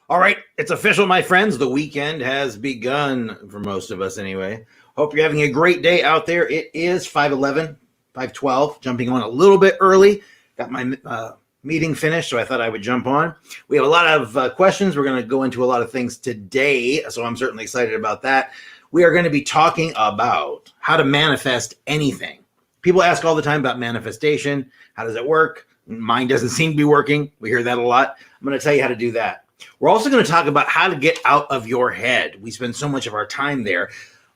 All right, it's official, my friends. The weekend has begun for most of us anyway. Hope you're having a great day out there. It is 5:11, 5:12, jumping on a little bit early. Got my meeting finished, so I thought I would jump on. We have a lot of questions. We're going to go into a lot of things today, so I'm certainly excited about that. We are going to be talking about how to manifest anything. People ask all the time about manifestation. How does it work? Mine doesn't seem to be working. We hear that a lot. I'm going to tell you how to do that. We're also going to talk about how to get out of your head. We spend so much of our time there.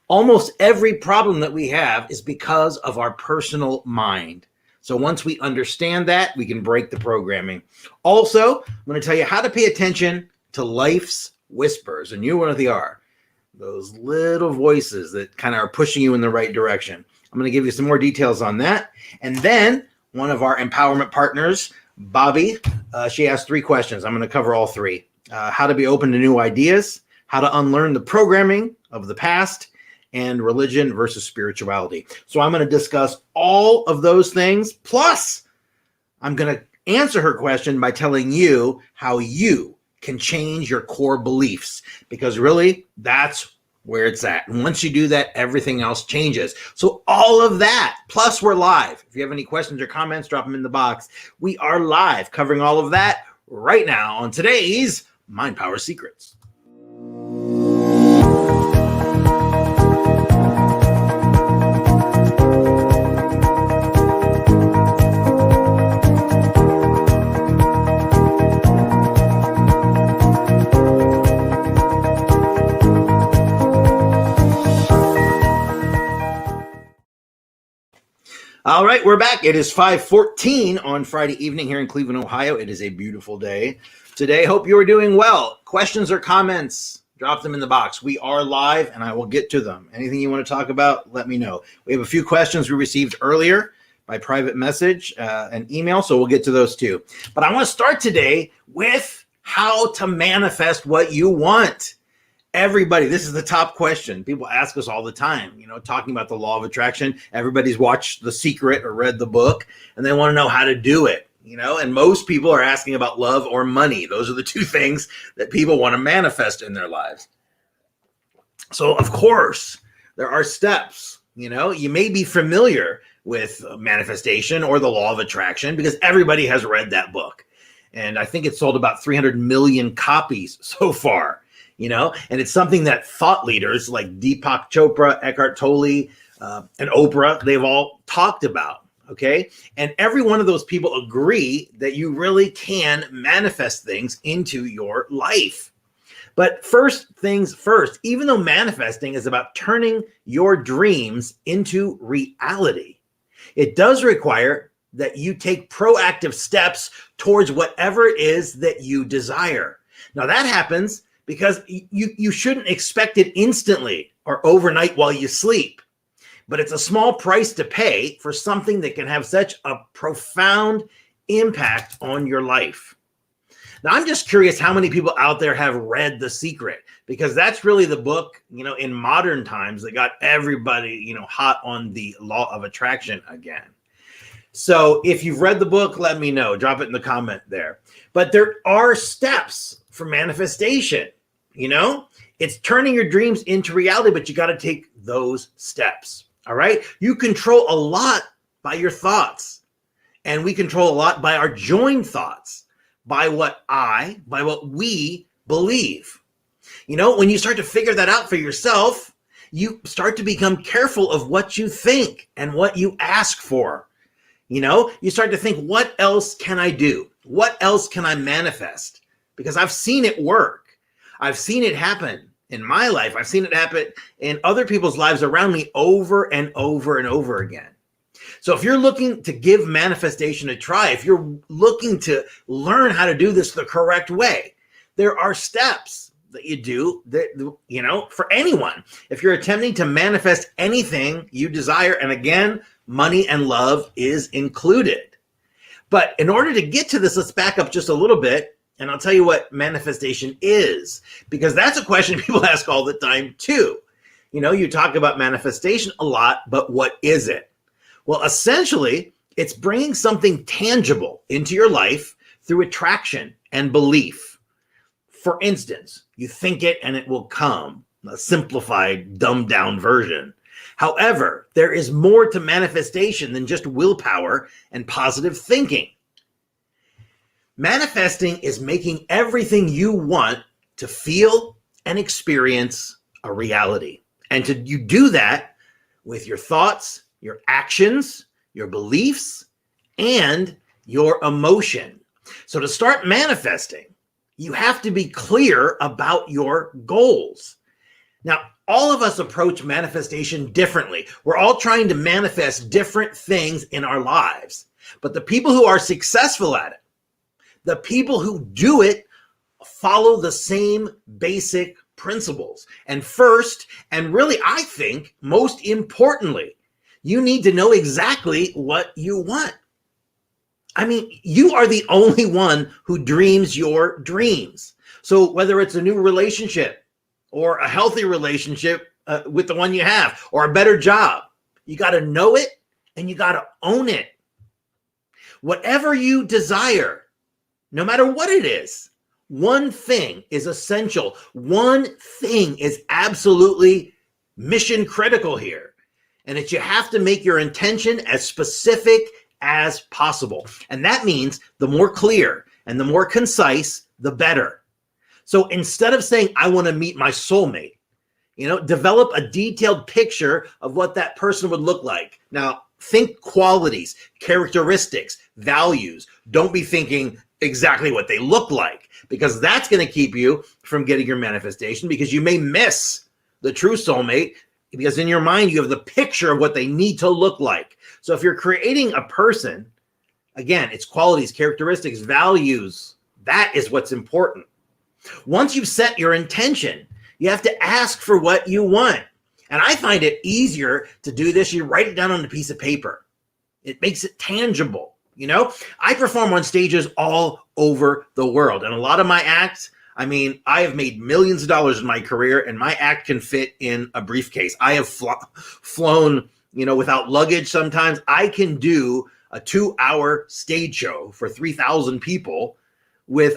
Almost every problem that we have is because of our personal mind. So once we understand that, we can break the programming. Also, I'm going to tell you how to pay attention to life's whispers. And you know what they are. Those little voices that kind of are pushing you in the right direction. I'm going to give you some more details on that. And then one of our empowerment partners, Bobby, she asked 3 questions. I'm going to cover all 3. How to be open to new ideas, how to unlearn the programming of the past, and religion versus spirituality. So I'm going to discuss all of those things. Plus, I'm going to answer her question by telling you how you can change your core beliefs, because really that's where it's at. And once you do that, everything else changes. So all of that, plus we're live. If you have any questions or comments, drop them in the box. We are live covering all of that right now on today's Mind Power Secrets. All right, we're back. It is 5:14 on Friday evening here in Cleveland, Ohio. It is a beautiful day today. Hope you are doing well. Questions or comments, drop them in the box. We are live, and I will get to them. Anything you want to talk about, let me know. We have a few questions we received earlier by private message and email, so we'll get to those too. But I want to start today with how to manifest what you want. Everybody, this is the top question. People ask us all the time, talking about the law of attraction. Everybody's watched The Secret or read the book, and they want to know how to do it, and most people are asking about love or money. Those are the 2 things that people want to manifest in their lives. So, of course, there are steps. You may be familiar with manifestation or the law of attraction because everybody has read that book. And I think it's sold about 300 million copies so far. And it's something that thought leaders like Deepak Chopra, Eckhart Tolle, and Oprah, they've all talked about, okay? And every one of those people agree that you really can manifest things into your life. But first things first, even though manifesting is about turning your dreams into reality, it does require that you take proactive steps towards whatever it is that you desire. Now that happens because you shouldn't expect it instantly or overnight while you sleep. But it's a small price to pay for something that can have such a profound impact on your life. Now, I'm just curious how many people out there have read The Secret, because that's really the book, in modern times that got everybody, hot on the law of attraction again. So if you've read the book, let me know. Drop it in the comment there. But there are steps for manifestation. It's turning your dreams into reality, but you got to take those steps. All right. You control a lot by your thoughts, and we control a lot by our joined thoughts, by what we believe. When you start to figure that out for yourself, you start to become careful of what you think and what you ask for. You start to think, what else can I do? What else can I manifest? Because I've seen it work. I've seen it happen in my life. I've seen it happen in other people's lives around me over and over and over again. So if you're looking to give manifestation a try, if you're looking to learn how to do this the correct way, there are steps that you do that, for anyone. If you're attempting to manifest anything you desire, and again, money and love is included. But in order to get to this, let's back up just a little bit. And I'll tell you what manifestation is, because that's a question people ask all the time too. You talk about manifestation a lot, but what is it? Well, essentially, it's bringing something tangible into your life through attraction and belief. For instance, you think it and it will come, a simplified, dumbed down version. However, there is more to manifestation than just willpower and positive thinking. Manifesting is making everything you want to feel and experience a reality. And you do that with your thoughts, your actions, your beliefs, and your emotion. So to start manifesting, you have to be clear about your goals. Now, all of us approach manifestation differently. We're all trying to manifest different things in our lives. But the people who are successful at it, the people who do it, follow the same basic principles. And first, and really, I think, most importantly, you need to know exactly what you want. I mean, you are the only one who dreams your dreams. So whether it's a new relationship or a healthy relationship with the one you have, or a better job, you got to know it and you got to own it. Whatever you desire, no matter what it is, one thing is essential. One thing is absolutely mission critical here. And it's you have to make your intention as specific as possible. And that means the more clear and the more concise, the better. So instead of saying, I want to meet my soulmate, develop a detailed picture of what that person would look like. Now, think qualities, characteristics, values. Don't be thinking exactly what they look like, because that's going to keep you from getting your manifestation, because you may miss the true soulmate because in your mind you have the picture of what they need to look like. So if you're creating a person, again, it's qualities, characteristics, values. That is what's important. Once you've set your intention, you have to ask for what you want. And I find it easier to do this. You write it down on a piece of paper. It makes it tangible. I perform on stages all over the world. And a lot of my acts, I have made millions of dollars in my career, and my act can fit in a briefcase. I have flown, without luggage sometimes. I can do a 2-hour stage show for 3,000 people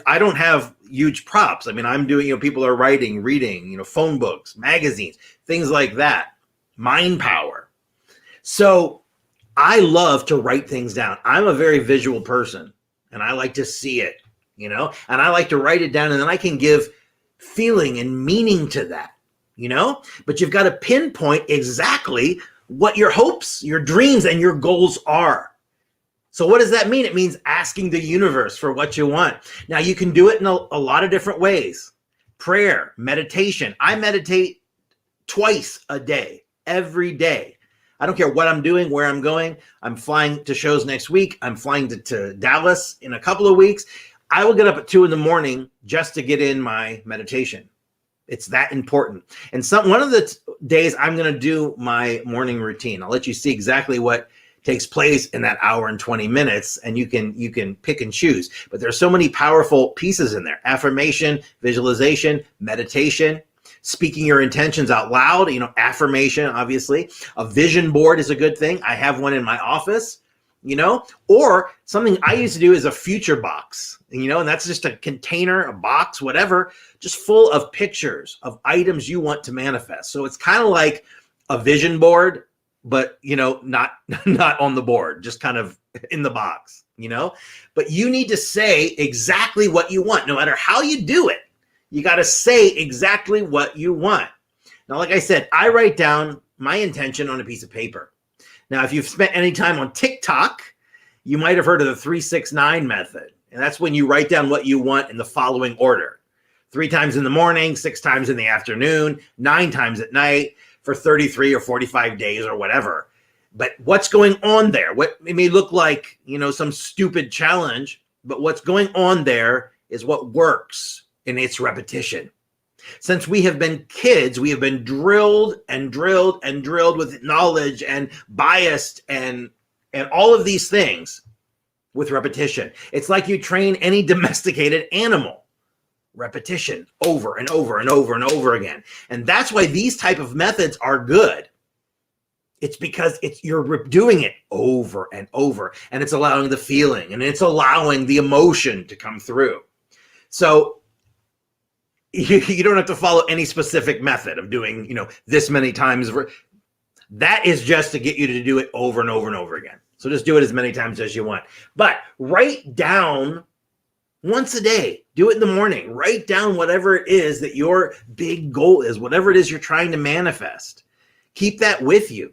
I don't have huge props. I'm doing, people are writing, reading, phone books, magazines, things like that. Mind power. So I love to write things down. I'm a very visual person, and I like to see it, and I like to write it down, and then I can give feeling and meaning to that, but you've got to pinpoint exactly what your hopes, your dreams, and your goals are. So what does that mean? It means asking the universe for what you want. Now, you can do it in a lot of different ways. Prayer, meditation. I meditate twice a day, every day. I don't care what I'm doing, where I'm going. I'm flying to shows next week. I'm flying to Dallas in a couple of weeks. I will get up at 2 a.m. just to get in my meditation. It's that important. And one of the days I'm going to do my morning routine. I'll let you see exactly what takes place in that hour and 20 minutes, and you can pick and choose. But there's so many powerful pieces in there. Affirmation, visualization, meditation, speaking your intentions out loud, affirmation, obviously. A vision board is a good thing. I have one in my office, or something I used to do is a future box, and that's just a container, a box, whatever, just full of pictures of items you want to manifest. So it's kind of like a vision board, but not on the board, just kind of in the box, but you need to say exactly what you want. No matter how you do it, you got to say exactly what you want. Now, like I said, I write down my intention on a piece of paper. Now, if you've spent any time on TikTok, you might have heard of the 3-6-9 method. And that's when you write down what you want in the following order: 3 times in the morning, 6 times in the afternoon, 9 times at night, for 33 or 45 days or whatever. But what's going on there? What it may look like, some stupid challenge, but what's going on there is what works, and it's repetition. Since we have been kids, we have been drilled and drilled and drilled with knowledge and biased and all of these things with repetition. It's like you train any domesticated animal. Repetition over and over and over and over again. And that's why these type of methods are good. It's because you're doing it over and over, and it's allowing the feeling and it's allowing the emotion to come through. So you don't have to follow any specific method of doing, this many times. That is just to get you to do it over and over and over again. So just do it as many times as you want. But write down once a day. Do it in the morning. Write down whatever it is that your big goal is, whatever it is you're trying to manifest. Keep that with you,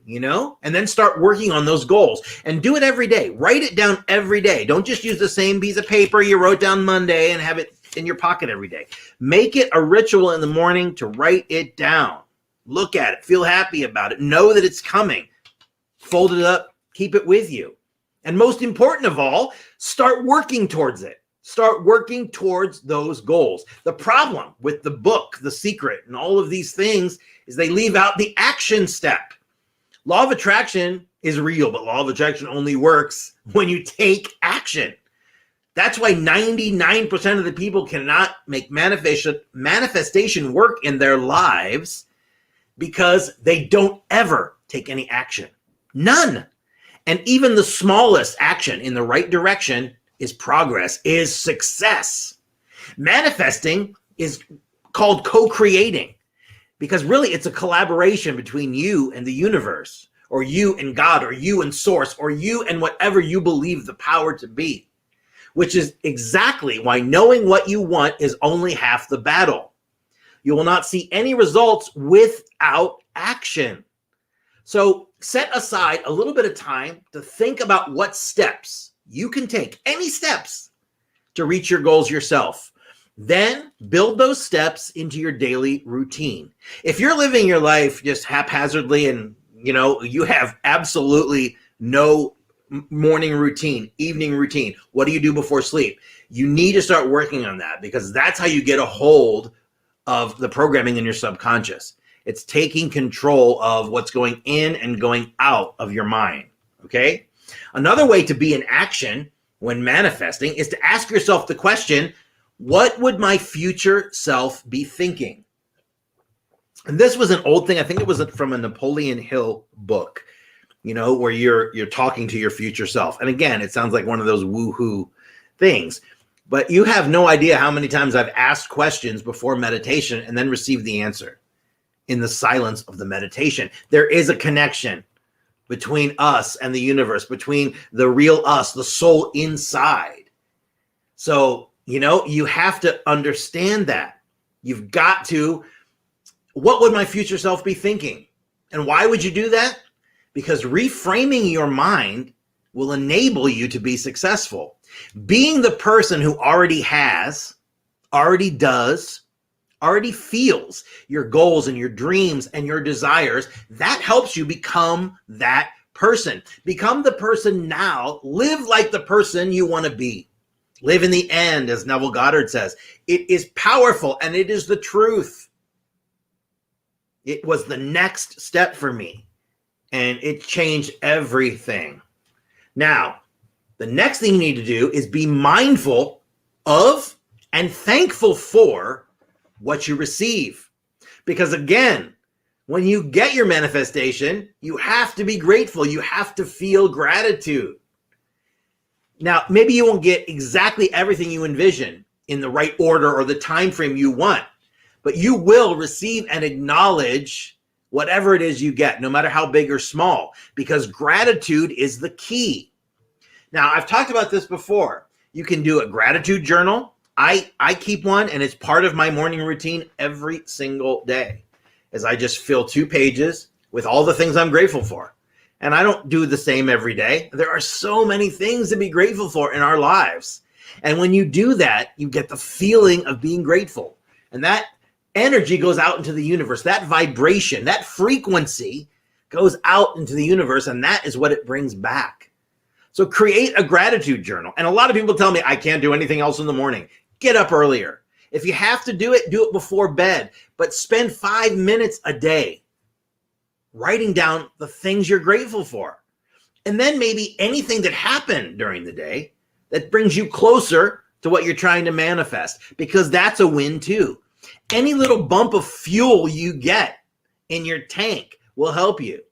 and then start working on those goals and do it every day. Write it down every day. Don't just use the same piece of paper you wrote down Monday and have it in your pocket every day. Make it a ritual in the morning to write it down. Look at it. Feel happy about it. Know that it's coming. Fold it up. Keep it with you. And most important of all, start working towards it. Start working towards those goals. The problem with the book, The Secret, and all of these things is they leave out the action step. Law of attraction is real, but law of attraction only works when you take action. That's why 99% of the people cannot make manifestation work in their lives, because they don't ever take any action. None. And even the smallest action in the right direction is progress, is success. Manifesting is called co-creating, because really it's a collaboration between you and the universe, or you and God, or you and source, or you and whatever you believe the power to be, which is exactly why knowing what you want is only half the battle. You will not see any results without action. So set aside a little bit of time to think about what steps you can take, any steps, to reach your goals yourself. Then build those steps into your daily routine. If you're living your life just haphazardly and you have absolutely no morning routine, evening routine, what do you do before sleep? You need to start working on that, because that's how you get a hold of the programming in your subconscious. It's taking control of what's going in and going out of your mind, okay? Another way to be in action when manifesting is to ask yourself the question, what would my future self be thinking? And this was an old thing. I think it was from a Napoleon Hill book, where you're talking to your future self. And again, it sounds like one of those woohoo things, but you have no idea how many times I've asked questions before meditation and then received the answer in the silence of the meditation. There is a connection between us and the universe, between the real us, the soul inside. So, you have to understand that. You've got to, what would my future self be thinking? And why would you do that? Because reframing your mind will enable you to be successful. Being the person who already has, already does, already feels your goals and your dreams and your desires, that helps you become that person. Become the person now. Live like the person you want to be. Live in the end, as Neville Goddard says. It is powerful, and it is the truth. It was the next step for me, and it changed everything. Now, the next thing you need to do is be mindful of and thankful for what you receive. Because again, when you get your manifestation, you have to be grateful. You have to feel gratitude. Now, maybe you won't get exactly everything you envision in the right order or the time frame you want, but you will receive and acknowledge whatever it is you get, no matter how big or small, because gratitude is the key. Now, I've talked about this before. You can do a gratitude journal. I keep one, and it's part of my morning routine every single day, as I just fill 2 pages with all the things I'm grateful for. And I don't do the same every day. There are so many things to be grateful for in our lives. And when you do that, you get the feeling of being grateful. And that energy goes out into the universe. That vibration, that frequency goes out into the universe, and that is what it brings back. So create a gratitude journal. And a lot of people tell me I can't do anything else in the morning. Get up earlier. If you have to do it before bed, but spend 5 minutes a day writing down the things you're grateful for. And then maybe anything that happened during the day that brings you closer to what you're trying to manifest, because that's a win too. Any little bump of fuel you get in your tank will help you.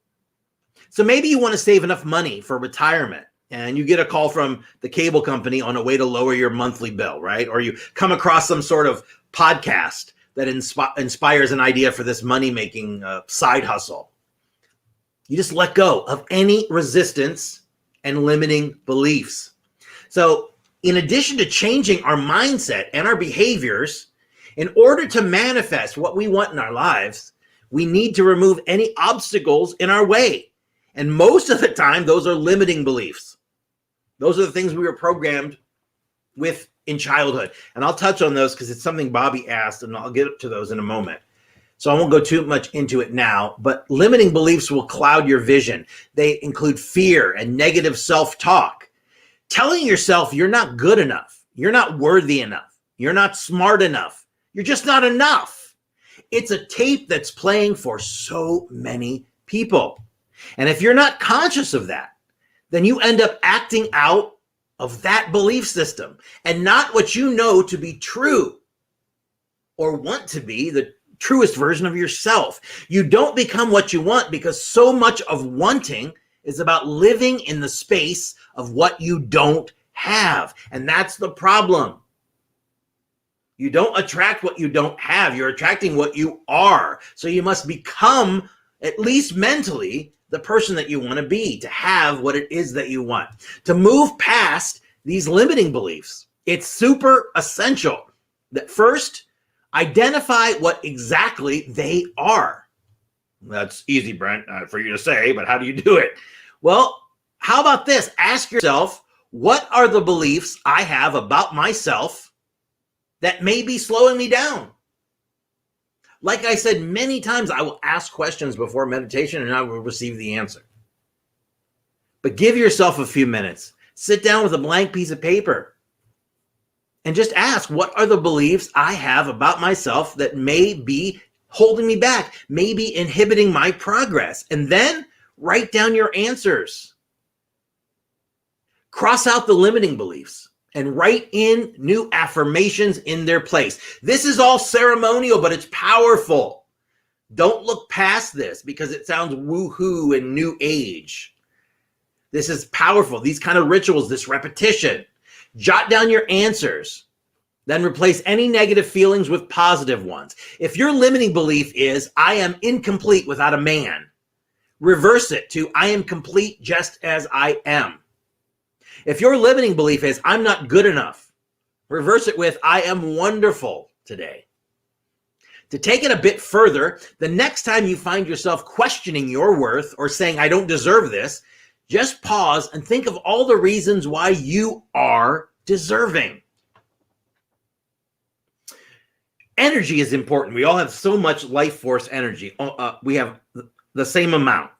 So maybe you want to save enough money for retirement, and you get a call from the cable company on a way to lower your monthly bill, right? Or you come across some sort of podcast that inspires an idea for this money-making side hustle. You just let go of any resistance and limiting beliefs. So in addition to changing our mindset and our behaviors, in order to manifest what we want in our lives, we need to remove any obstacles in our way. And most of the time, those are limiting beliefs. Those are the things we were programmed with in childhood. And I'll touch on those because it's something Bobby asked, and I'll get to those in a moment. So I won't go too much into it now, but limiting beliefs will cloud your vision. They include fear and negative self-talk. Telling yourself you're not good enough, you're not worthy enough, you're not smart enough, you're just not enough. It's a tape that's playing for so many people. And if you're not conscious of that, then you end up acting out of that belief system and not what you know to be true or want to be the truest version of yourself. You don't become what you want because so much of wanting is about living in the space of what you don't have. And that's the problem. You don't attract what you don't have. You're attracting what you are. So you must become, at least mentally, the person that you want to be, to have what it is that you want. To move past these limiting beliefs, it's super essential that first, identify what exactly they are. That's easy, Brent, for you to say, but how do you do it? Well, how about this? Ask yourself, what are the beliefs I have about myself that may be slowing me down? Like I said many times, I will ask questions before meditation and I will receive the answer. But give yourself a few minutes. Sit down with a blank piece of paper and just ask, what are the beliefs I have about myself that may be holding me back, may be inhibiting my progress? And then write down your answers. Cross out the limiting beliefs and write in new affirmations in their place. This is all ceremonial, but it's powerful. Don't look past this because it sounds woohoo and new age. This is powerful. These kind of rituals, this repetition. Jot down your answers, then replace any negative feelings with positive ones. If your limiting belief is, I am incomplete without a man, reverse it to, I am complete just as I am. If your limiting belief is, I'm not good enough, reverse it with, I am wonderful today. To take it a bit further, the next time you find yourself questioning your worth or saying, I don't deserve this, just pause and think of all the reasons why you are deserving. Energy is important. We all have so much life force energy. We have the same amount.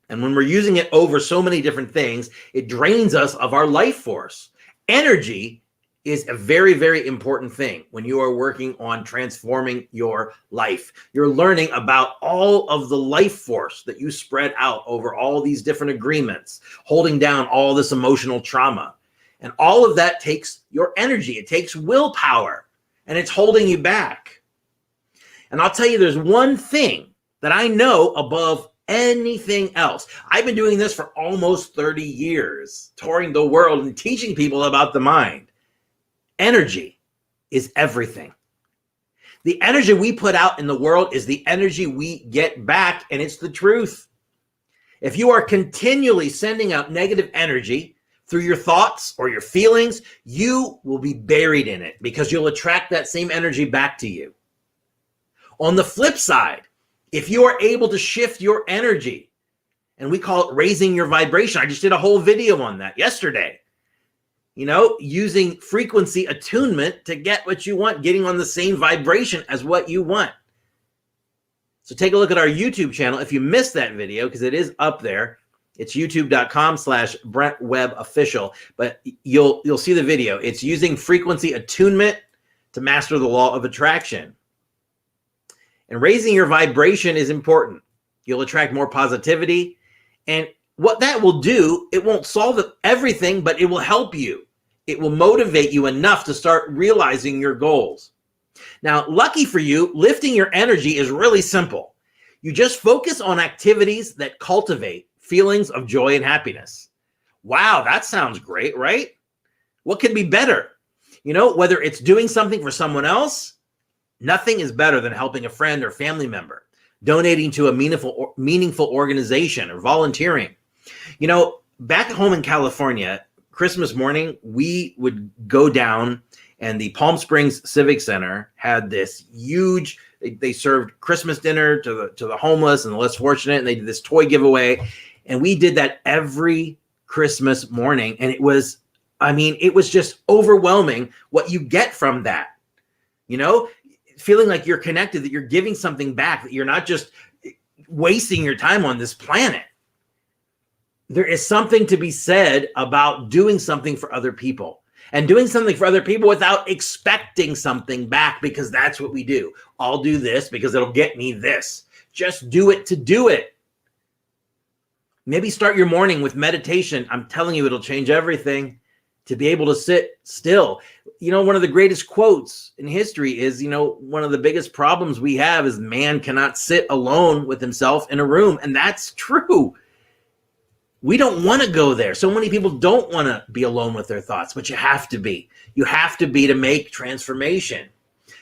And when we're using it over so many different things, it drains us of our life force. Energy is a very, very important thing when you are working on transforming your life. You're learning about all of the life force that you spread out over all these different agreements, holding down all this emotional trauma. And all of that takes your energy. It takes willpower, and it's holding you back. And I'll tell you, there's one thing that I know above anything else. I've been doing this for almost 30 years, touring the world and teaching people about the mind. Energy is everything. The energy we put out in the world is the energy we get back, and it's the truth. If you are continually sending out negative energy through your thoughts or your feelings, you will be buried in it because you'll attract that same energy back to you. On the flip side, if you are able to shift your energy, and we call it raising your vibration, I just did a whole video on that yesterday. You know, using frequency attunement to get what you want, getting on the same vibration as what you want. So take a look at our YouTube channel. If you missed that video, because it is up there, it's youtube.com/BrentWebbOfficial, but you'll see the video. It's using frequency attunement to master the law of attraction. And raising your vibration is important. You'll attract more positivity, and what that will do, it won't solve everything, but it will help you. It will motivate you enough to start realizing your goals. Now, lucky for you, lifting your energy is really simple. You just focus on activities that cultivate feelings of joy and happiness. Wow, that sounds great, right? What could be better? You know, whether it's doing something for someone else, Nothing is better than helping a friend or family member, donating to a meaningful organization, or volunteering. You know, back home in California, Christmas morning, we would go down, and the Palm Springs Civic Center had this huge, they served Christmas dinner to the homeless and the less fortunate, and they did this toy giveaway. And we did that every Christmas morning. And it was just overwhelming what you get from that. You know, feeling like you're connected, that you're giving something back, that you're not just wasting your time on this planet. There is something to be said about doing something for other people, and doing something for other people without expecting something back, because that's what we do. I'll do this because it'll get me this. Just do it to do it. Maybe start your morning with meditation. I'm telling you, it'll change everything. To be able to sit still. You know, one of the greatest quotes in history is, one of the biggest problems we have is man cannot sit alone with himself in a room. And that's true. We don't want to go there. So many people don't want to be alone with their thoughts, but you have to be. You have to be to make transformation.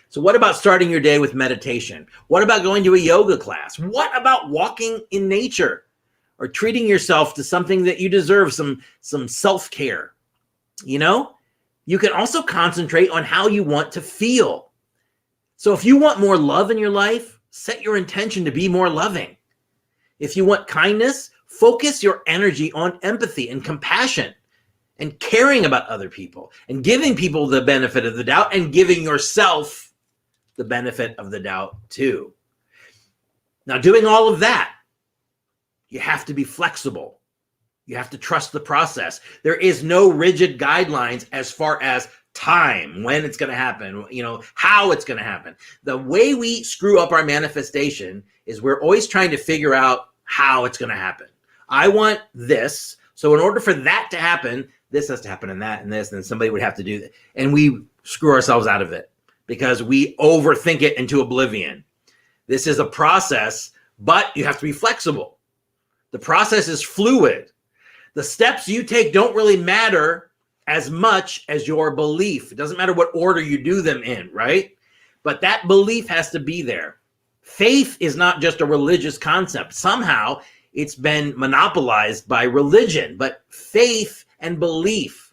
So what about starting your day with meditation? What about going to a yoga class? What about walking in nature, or treating yourself to something that you deserve, some self-care? You can also concentrate on how you want to feel. So if you want more love in your life, set your intention to be more loving. If you want kindness, focus your energy on empathy and compassion and caring about other people and giving people the benefit of the doubt and giving yourself the benefit of the doubt too. Now, doing all of that, you have to be flexible. You have to trust the process. There is no rigid guidelines as far as time, when it's going to happen, how it's going to happen. The way we screw up our manifestation is we're always trying to figure out how it's going to happen. I want this. So in order for that to happen, this has to happen and that and this, and then somebody would have to do that. And we screw ourselves out of it because we overthink it into oblivion. This is a process, but you have to be flexible. The process is fluid. The steps you take don't really matter as much as your belief. It doesn't matter what order you do them in, right? But that belief has to be there. Faith is not just a religious concept. Somehow it's been monopolized by religion, but faith and belief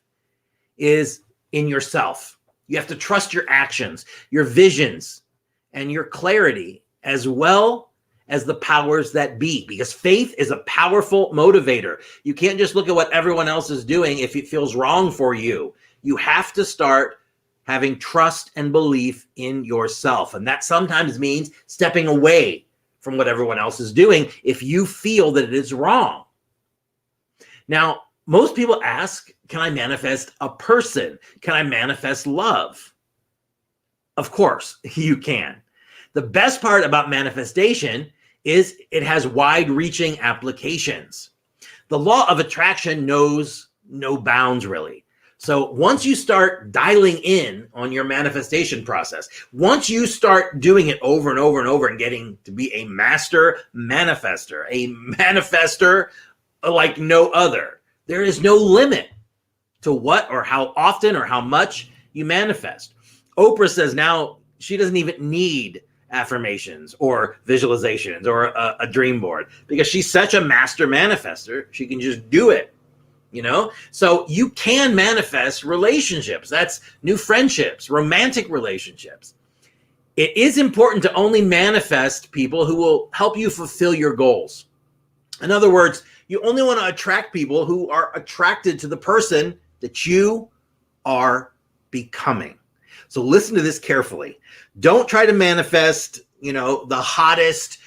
is in yourself. You have to trust your actions, your visions, and your clarity, as well as the powers that be, because faith is a powerful motivator. You can't just look at what everyone else is doing if it feels wrong for you. You have to start having trust and belief in yourself. And that sometimes means stepping away from what everyone else is doing if you feel that it is wrong. Now, most people ask, can I manifest a person? Can I manifest love? Of course, you can. The best part about manifestation is it has wide-reaching applications. The law of attraction knows no bounds, really. So once you start dialing in on your manifestation process, once you start doing it over and over and over and getting to be a master manifester like no other, there is no limit to what or how often or how much you manifest. Oprah says now she doesn't even need affirmations or visualizations or a dream board, because she's such a master manifester. She can just do it, so you can manifest relationships. That's new friendships, romantic relationships. It is important to only manifest people who will help you fulfill your goals. In other words, you only want to attract people who are attracted to the person that you are becoming. So listen to this carefully. Don't try to manifest, the hottest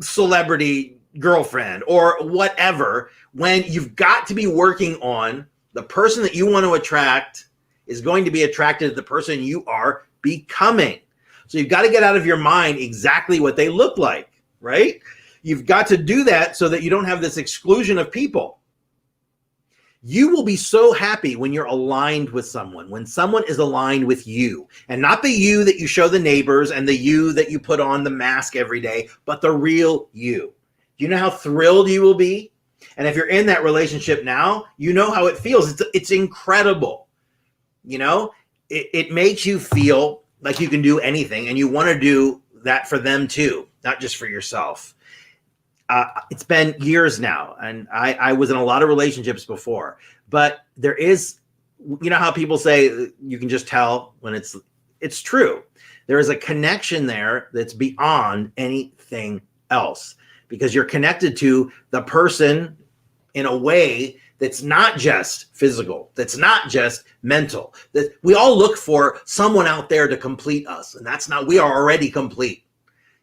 celebrity girlfriend or whatever, when you've got to be working on the person that you want to attract is going to be attracted to the person you are becoming. So you've got to get out of your mind exactly what they look like, right? You've got to do that so that you don't have this exclusion of people. You will be so happy when you're aligned with someone, when someone is aligned with you, and not the you that you show the neighbors and the you that you put on the mask every day, but the real you. Do you know how thrilled you will be? And if you're in that relationship now, you know how it feels. It's incredible. It makes you feel like you can do anything, and you want to do that for them too, not just for yourself. It's been years now, and I was in a lot of relationships before, but there is, you know how people say you can just tell when it's true. There is a connection there that's beyond anything else, because you're connected to the person in a way that's not just physical, that's not just mental. That we all look for someone out there to complete us, and that's not, we are already complete.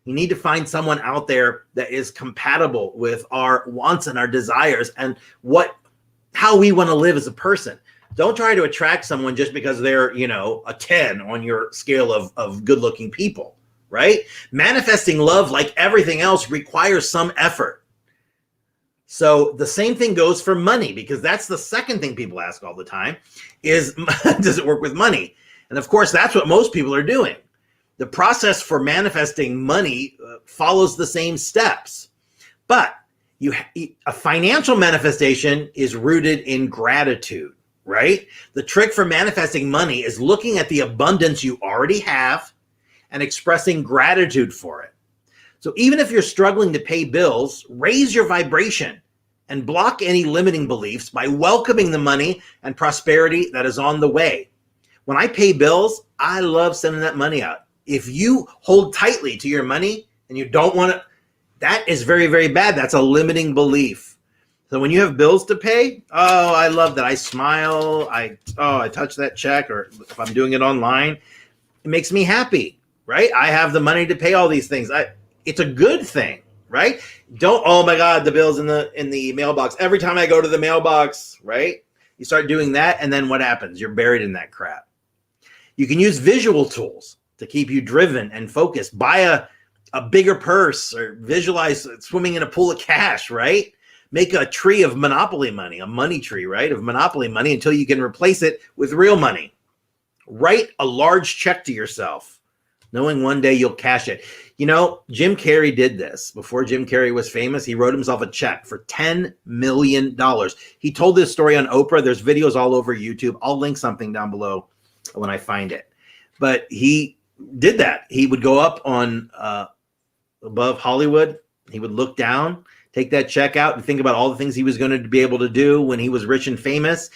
You need to find someone out there that is compatible with our wants and our desires and how we want to live as a person. Don't try to attract someone just because they're, a 10 on your scale of good-looking people, right? Manifesting love, like everything else, requires some effort. So the same thing goes for money, because that's the second thing people ask all the time is, does it work with money? And of course, that's what most people are doing. The process for manifesting money follows the same steps, but a financial manifestation is rooted in gratitude, right? The trick for manifesting money is looking at the abundance you already have and expressing gratitude for it. So even if you're struggling to pay bills, raise your vibration and block any limiting beliefs by welcoming the money and prosperity that is on the way. When I pay bills, I love sending that money out. If you hold tightly to your money and you don't want to, that is very, very bad. That's a limiting belief. So when you have bills to pay, oh, I love that. I smile. I touch that check, or if I'm doing it online, it makes me happy, right? I have the money to pay all these things. It's a good thing, right? Don't, oh my God, the bill's in the mailbox. Every time I go to the mailbox, right? You start doing that, and then what happens? You're buried in that crap. You can use visual tools to keep you driven and focused. Buy a bigger purse, or visualize swimming in a pool of cash, right? Make a tree of Monopoly money, a money tree, right? Of Monopoly money until you can replace it with real money. Write a large check to yourself, knowing one day you'll cash it. Jim Carrey did this. Before Jim Carrey was famous, he wrote himself a check for $10 million. He told this story on Oprah. There's videos all over YouTube. I'll link something down below when I find it. But he did that. He would go up on above Hollywood. He would look down, take that check out, and think about all the things he was going to be able to do when he was rich and famous.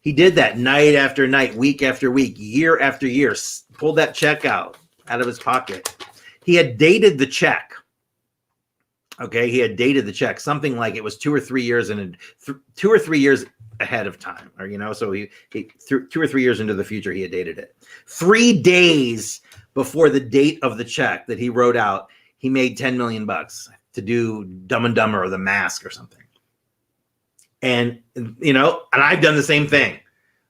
He did that night after night, week after week, year after year. Pulled that check out of his pocket. He had dated the check. Okay, he had dated the check, something like it was 2 or 3 years and 2 or 3 years ahead of time, or so he 2 or 3 years into the future, he had dated it. 3 days before the date of the check that he wrote out, he made $10 million to do Dumb and Dumber or The Mask or something. And and I've done the same thing.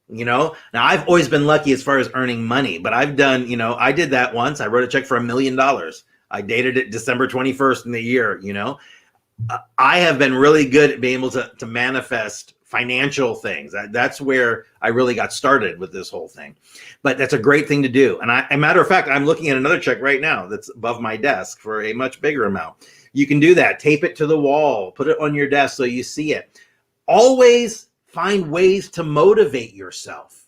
Now I've always been lucky as far as earning money, but I've done, I did that once. I wrote a check for $1 million. I dated it December 21st in the year. I have been really good at being able to manifest financial things. That's where I really got started with this whole thing. But that's a great thing to do. And a matter of fact, I'm looking at another check right now that's above my desk for a much bigger amount. You can do that. Tape it to the wall. Put it on your desk so you see it. Always find ways to motivate yourself.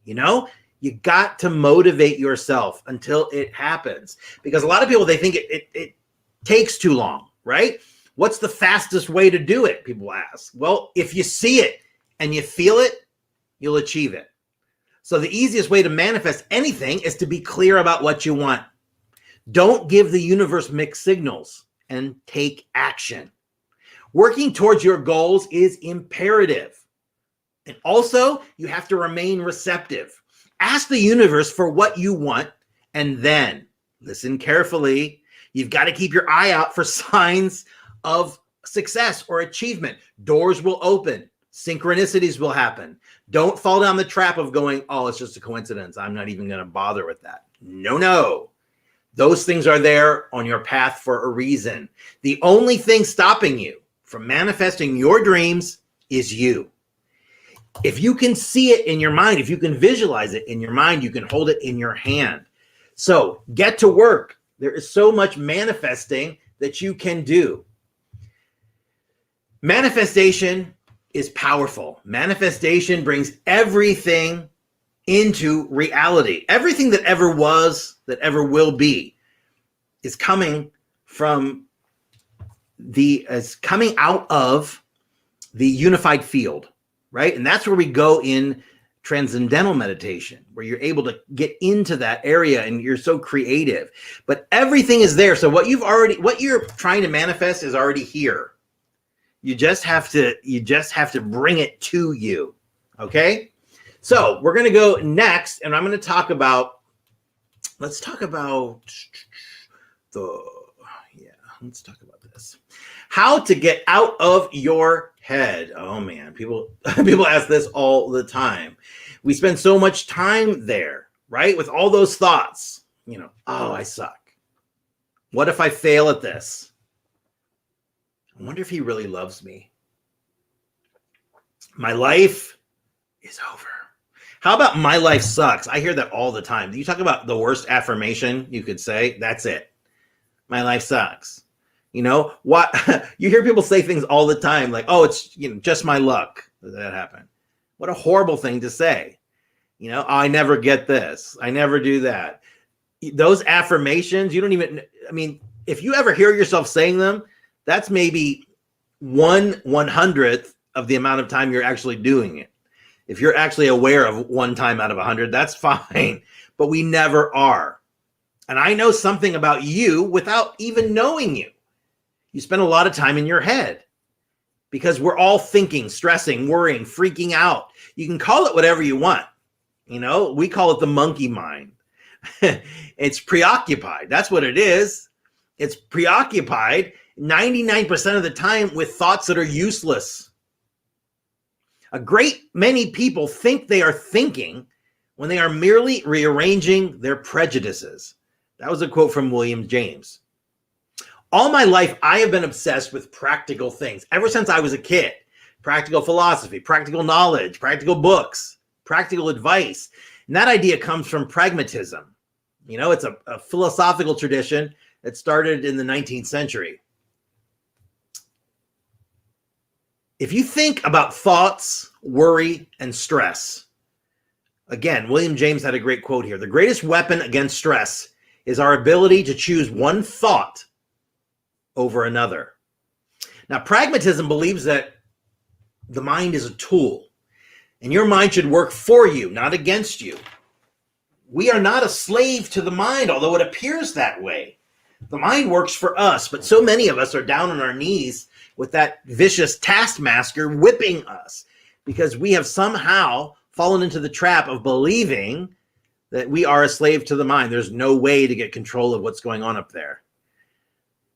You got to motivate yourself until it happens. Because a lot of people, they think it takes too long, right? What's the fastest way to do it? People ask. Well, if you see it and you feel it, you'll achieve it. So the easiest way to manifest anything is to be clear about what you want. Don't give the universe mixed signals, and take action. Working towards your goals is imperative. And also, you have to remain receptive. Ask the universe for what you want, and then listen carefully. You've got to keep your eye out for signs of success or achievement. Doors will open. Synchronicities will happen. Don't fall down the trap of going, oh, it's just a coincidence. I'm not even going to bother with that. No. Those things are there on your path for a reason. The only thing stopping you from manifesting your dreams is you. If you can see it in your mind, if you can visualize it in your mind, you can hold it in your hand. So get to work. There is so much manifesting that you can do. Manifestation is powerful. Manifestation brings everything into reality. Everything that ever was, that ever will be, is coming out of the unified field, right? And that's where we go in transcendental meditation, where you're able to get into that area and you're so creative. But everything is there. So what you're trying to manifest is already here. You just have to bring it to you. Okay? So we're going to go next, and I'm going to talk about, let's talk about this. How to get out of your head. Oh man, people ask this all the time. We spend so much time there, right? With all those thoughts, oh, I suck. What if I fail at this? I wonder if he really loves me. My life is over. How about my life sucks? I hear that all the time. You talk about the worst affirmation you could say. That's it. My life sucks. What you hear people say things all the time like, oh, it's just my luck that happened. What a horrible thing to say. Oh, I never get this. I never do that. Those affirmations, if you ever hear yourself saying them, that's maybe 1/100th of the amount of time you're actually doing it. If you're actually aware of 1 time out of 100, that's fine. But we never are. And I know something about you without even knowing you. You spend a lot of time in your head because we're all thinking, stressing, worrying, freaking out. You can call it whatever you want. We call it the monkey mind. It's preoccupied. That's what it is. It's preoccupied 99% of the time with thoughts that are useless. A great many people think they are thinking when they are merely rearranging their prejudices. That was a quote from William James. All my life, I have been obsessed with practical things. Ever since I was a kid, practical philosophy, practical knowledge, practical books, practical advice. And that idea comes from pragmatism. It's a philosophical tradition that started in the 19th century. If you think about thoughts, worry, and stress, again, William James had a great quote here. The greatest weapon against stress is our ability to choose one thought over another. Now, pragmatism believes that the mind is a tool, and your mind should work for you, not against you. We are not a slave to the mind, although it appears that way. The mind works for us, but so many of us are down on our knees with that vicious taskmaster whipping us because we have somehow fallen into the trap of believing that we are a slave to the mind. There's no way to get control of what's going on up there.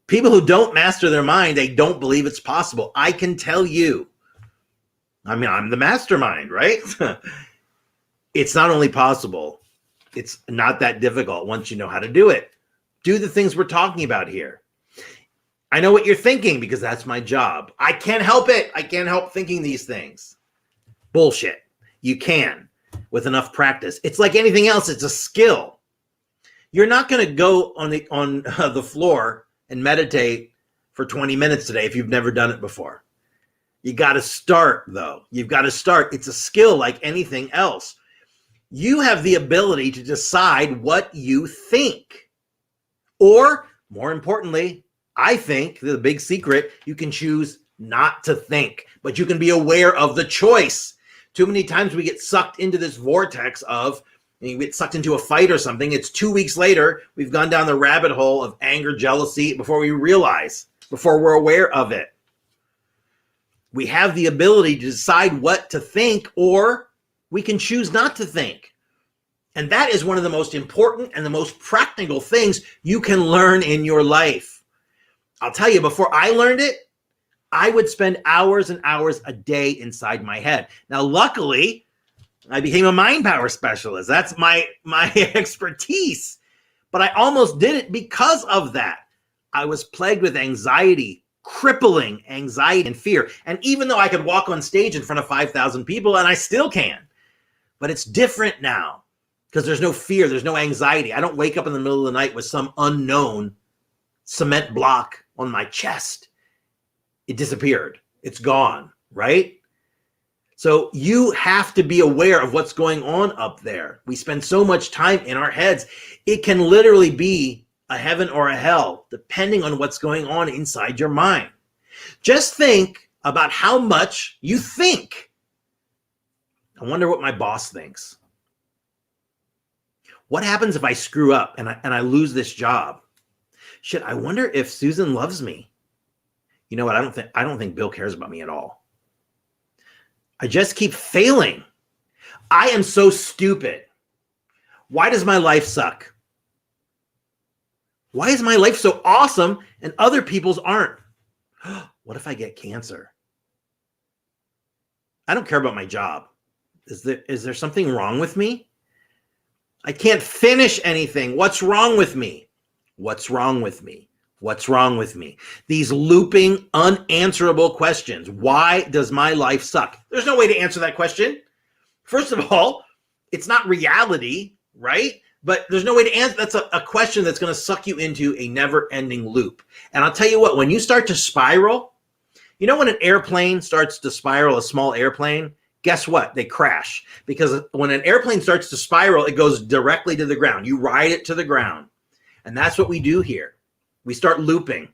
People who don't master their mind, they don't believe it's possible. I can tell you. I'm the mastermind, right? It's not only possible, it's not that difficult once you know how to do it. Do the things we're talking about here. I know what you're thinking because that's my job. I can't help it. I can't help thinking these things. Bullshit. You can with enough practice. It's like anything else. It's a skill. You're not going to go on the floor and meditate for 20 minutes today if you've never done it before. You got to start, though. You've got to start. It's a skill like anything else. You have the ability to decide what you think. Or, more importantly, I think the big secret, you can choose not to think, but you can be aware of the choice. Too many times we get sucked into this vortex of, you get sucked into a fight or something. It's 2 weeks later, we've gone down the rabbit hole of anger, jealousy before we realize, before we're aware of it. We have the ability to decide what to think, or we can choose not to think. And that is one of the most important and the most practical things you can learn in your life. I'll tell you, before I learned it, I would spend hours and hours a day inside my head. Now, luckily, I became a mind power specialist. That's my expertise. But I almost did it because of that. I was plagued with anxiety, crippling anxiety and fear. And even though I could walk on stage in front of 5,000 people, and I still can, but it's different now because there's no fear, there's no anxiety. I don't wake up in the middle of the night with some unknown cement block on my chest. It disappeared. It's gone, right? So you have to be aware of what's going on up there. We spend so much time in our heads. It can literally be a heaven or a hell, depending on what's going on inside your mind. Just think about how much you think. I wonder what my boss thinks. What happens if I screw up and I lose this job? Shit, I wonder if Susan loves me. You know what? I don't think Bill cares about me at all. I just keep failing. I am so stupid. Why does my life suck? Why is my life so awesome and other people's aren't? What if I get cancer? I don't care about my job. Is there something wrong with me? I can't finish anything. What's wrong with me? What's wrong with me? What's wrong with me? These looping, unanswerable questions. Why does my life suck? There's no way to answer that question. First of all, it's not reality, right? But there's no way to answer. That's a question that's going to suck you into a never-ending loop. And I'll tell you what, when you start to spiral, you know when an airplane starts to spiral, a small airplane, guess what? They crash. Because when an airplane starts to spiral, it goes directly to the ground. You ride it to the ground. And that's what we do here. We start looping.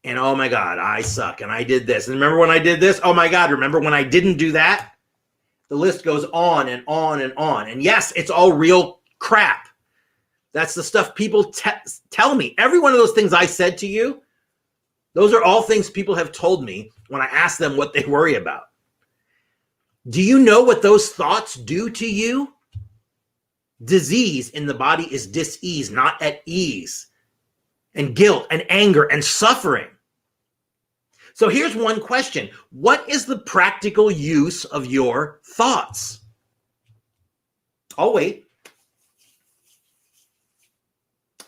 And oh my God, I suck. And I did this. And remember when I did this? Oh my God, remember when I didn't do that? The list goes on and on and on. And yes, it's all real crap. That's the stuff people tell me. Every one of those things I said to you, those are all things people have told me when I ask them what they worry about. Do you know what those thoughts do to you? Disease in the body is dis-ease, not at ease. And guilt and anger and suffering. So here's one question. What is the practical use of your thoughts? I'll wait.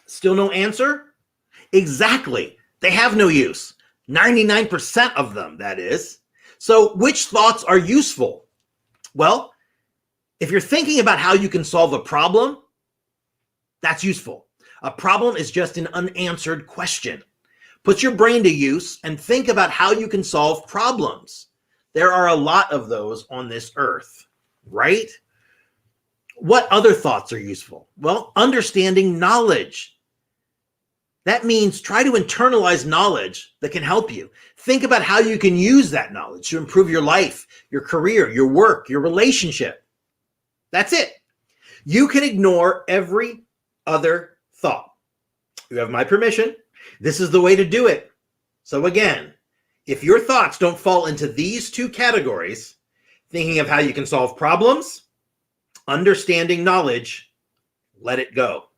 Still no answer? Exactly. They have no use. 99% of them, that is. So which thoughts are useful? Well, if you're thinking about how you can solve a problem, that's useful. A problem is just an unanswered question. Put your brain to use and think about how you can solve problems. There are a lot of those on this earth, right? What other thoughts are useful? Well, understanding knowledge. That means try to internalize knowledge that can help you. Think about how you can use that knowledge to improve your life, your career, your work, your relationship. That's it. You can ignore every other thought. You have my permission. This is the way to do it. So again, if your thoughts don't fall into these two categories, thinking of how you can solve problems, understanding knowledge, let it go.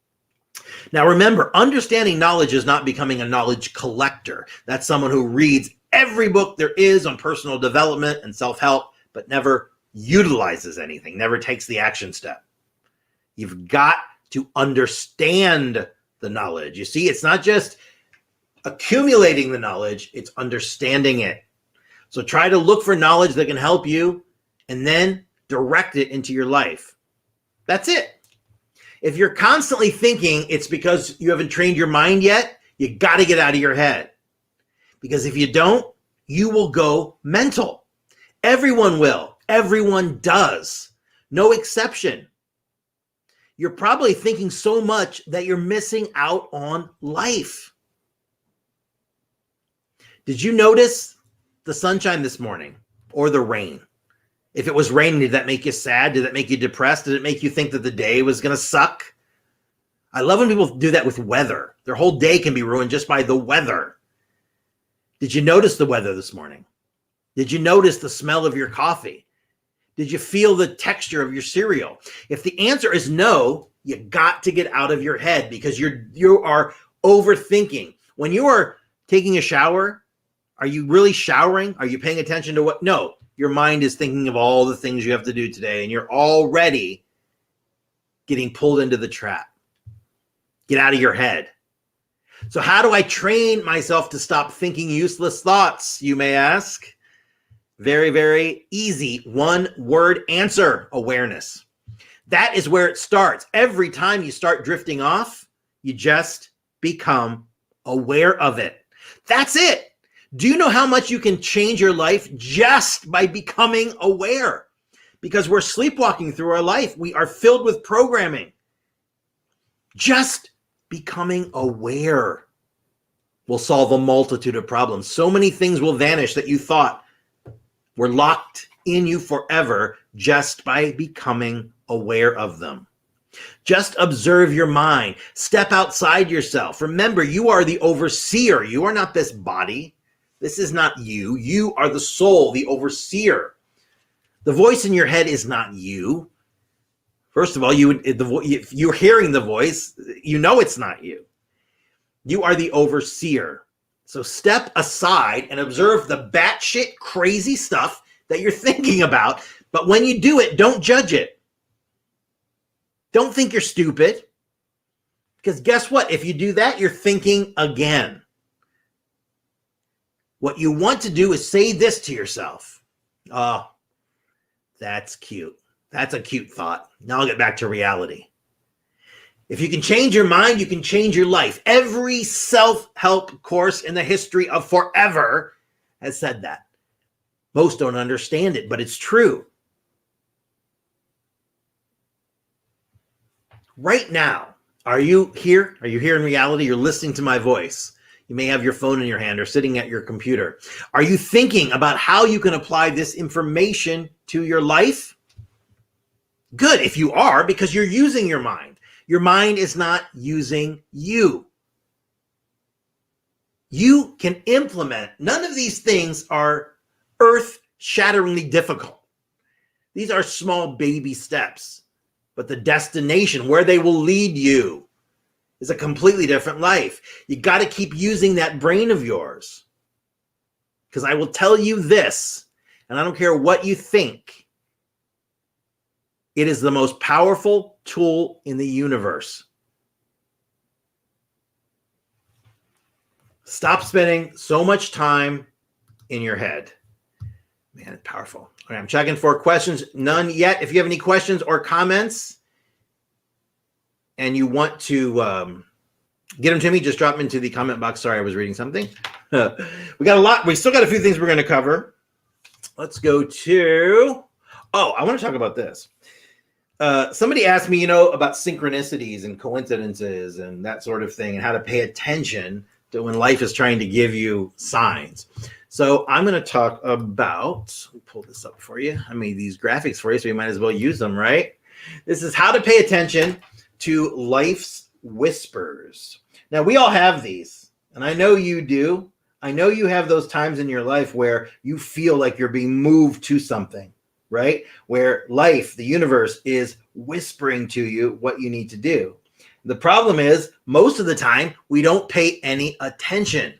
Now remember, understanding knowledge is not becoming a knowledge collector. That's someone who reads every book there is on personal development and self-help, but never utilizes anything, never takes the action step. You've got to understand the knowledge. You see, it's not just accumulating the knowledge, it's understanding it. So try to look for knowledge that can help you and then direct it into your life. That's it. If you're constantly thinking it's because you haven't trained your mind yet, you got to get out of your head. Because if you don't, you will go mental. Everyone will. Everyone does. No exception. You're probably thinking so much that you're missing out on life. Did you notice the sunshine this morning or the rain? If it was raining, did that make you sad? Did that make you depressed? Did it make you think that the day was going to suck? I love when people do that with weather. Their whole day can be ruined just by the weather. Did you notice the weather this morning? Did you notice the smell of your coffee? Did you feel the texture of your cereal? If the answer is no, you got to get out of your head because you are overthinking. When you are taking a shower, are you really showering? Are you paying attention to what? No, your mind is thinking of all the things you have to do today, and you're already getting pulled into the trap. Get out of your head. So how do I train myself to stop thinking useless thoughts, you may ask? Very, very easy. One word answer: awareness. That is where it starts. Every time you start drifting off, you just become aware of it. That's it. Do you know how much you can change your life just by becoming aware? because we're sleepwalking through our life. We are filled with programming. Just becoming aware will solve a multitude of problems. So many things will vanish that you thought were locked in you forever just by becoming aware of them. Just observe your mind. Step outside yourself. Remember, you are the overseer. You are not this body. This is not you. You are the soul, the overseer. The voice in your head is not you. First of all, if you're hearing the voice, you know it's not you. You are the overseer. So step aside and observe the batshit crazy stuff that you're thinking about. But when you do it, don't judge it. Don't think you're stupid. Because guess what? If you do that, you're thinking again. What you want to do is say this to yourself. Oh, that's cute. That's a cute thought. Now I'll get back to reality. If you can change your mind, you can change your life. Every self-help course in the history of forever has said that. Most don't understand it, but it's true. Right now, are you here? Are you here in reality? You're listening to my voice. You may have your phone in your hand or sitting at your computer. Are you thinking about how you can apply this information to your life? Good if you are, because you're using your mind. Your mind is not using you. You can implement. None of these things are earth-shatteringly difficult. These are small baby steps. But the destination, where they will lead you, is a completely different life. You got to keep using that brain of yours. Because I will tell you this, and I don't care what you think, it is the most powerful tool in the universe. Stop spending so much time in your head. Man, it's powerful. All right, I'm checking for questions. None yet. If you have any questions or comments and you want to get them to me, just drop them into the comment box. Sorry, I was reading something. We got a lot. We still got a few things we're going to cover. Let's go to, I want to talk about this. Somebody asked me, about synchronicities and coincidences and that sort of thing and how to pay attention to when life is trying to give you signs. So I'm going to talk about, let me pull this up for you. I made these graphics for you, so you might as well use them, right? This is how to pay attention to life's whispers. Now, we all have these, and I know you do. I know you have those times in your life where you feel like you're being moved to something, right? Where life, the universe, is whispering to you what you need to do. The problem is, most of the time, we don't pay any attention.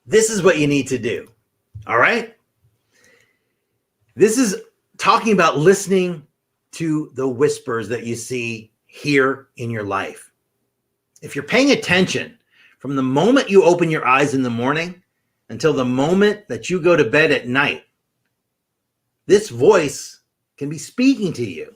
This is what you need to do, all right? This is talking about listening to the whispers that you see here in your life. If you're paying attention from the moment you open your eyes in the morning until the moment that you go to bed at night, this voice can be speaking to you.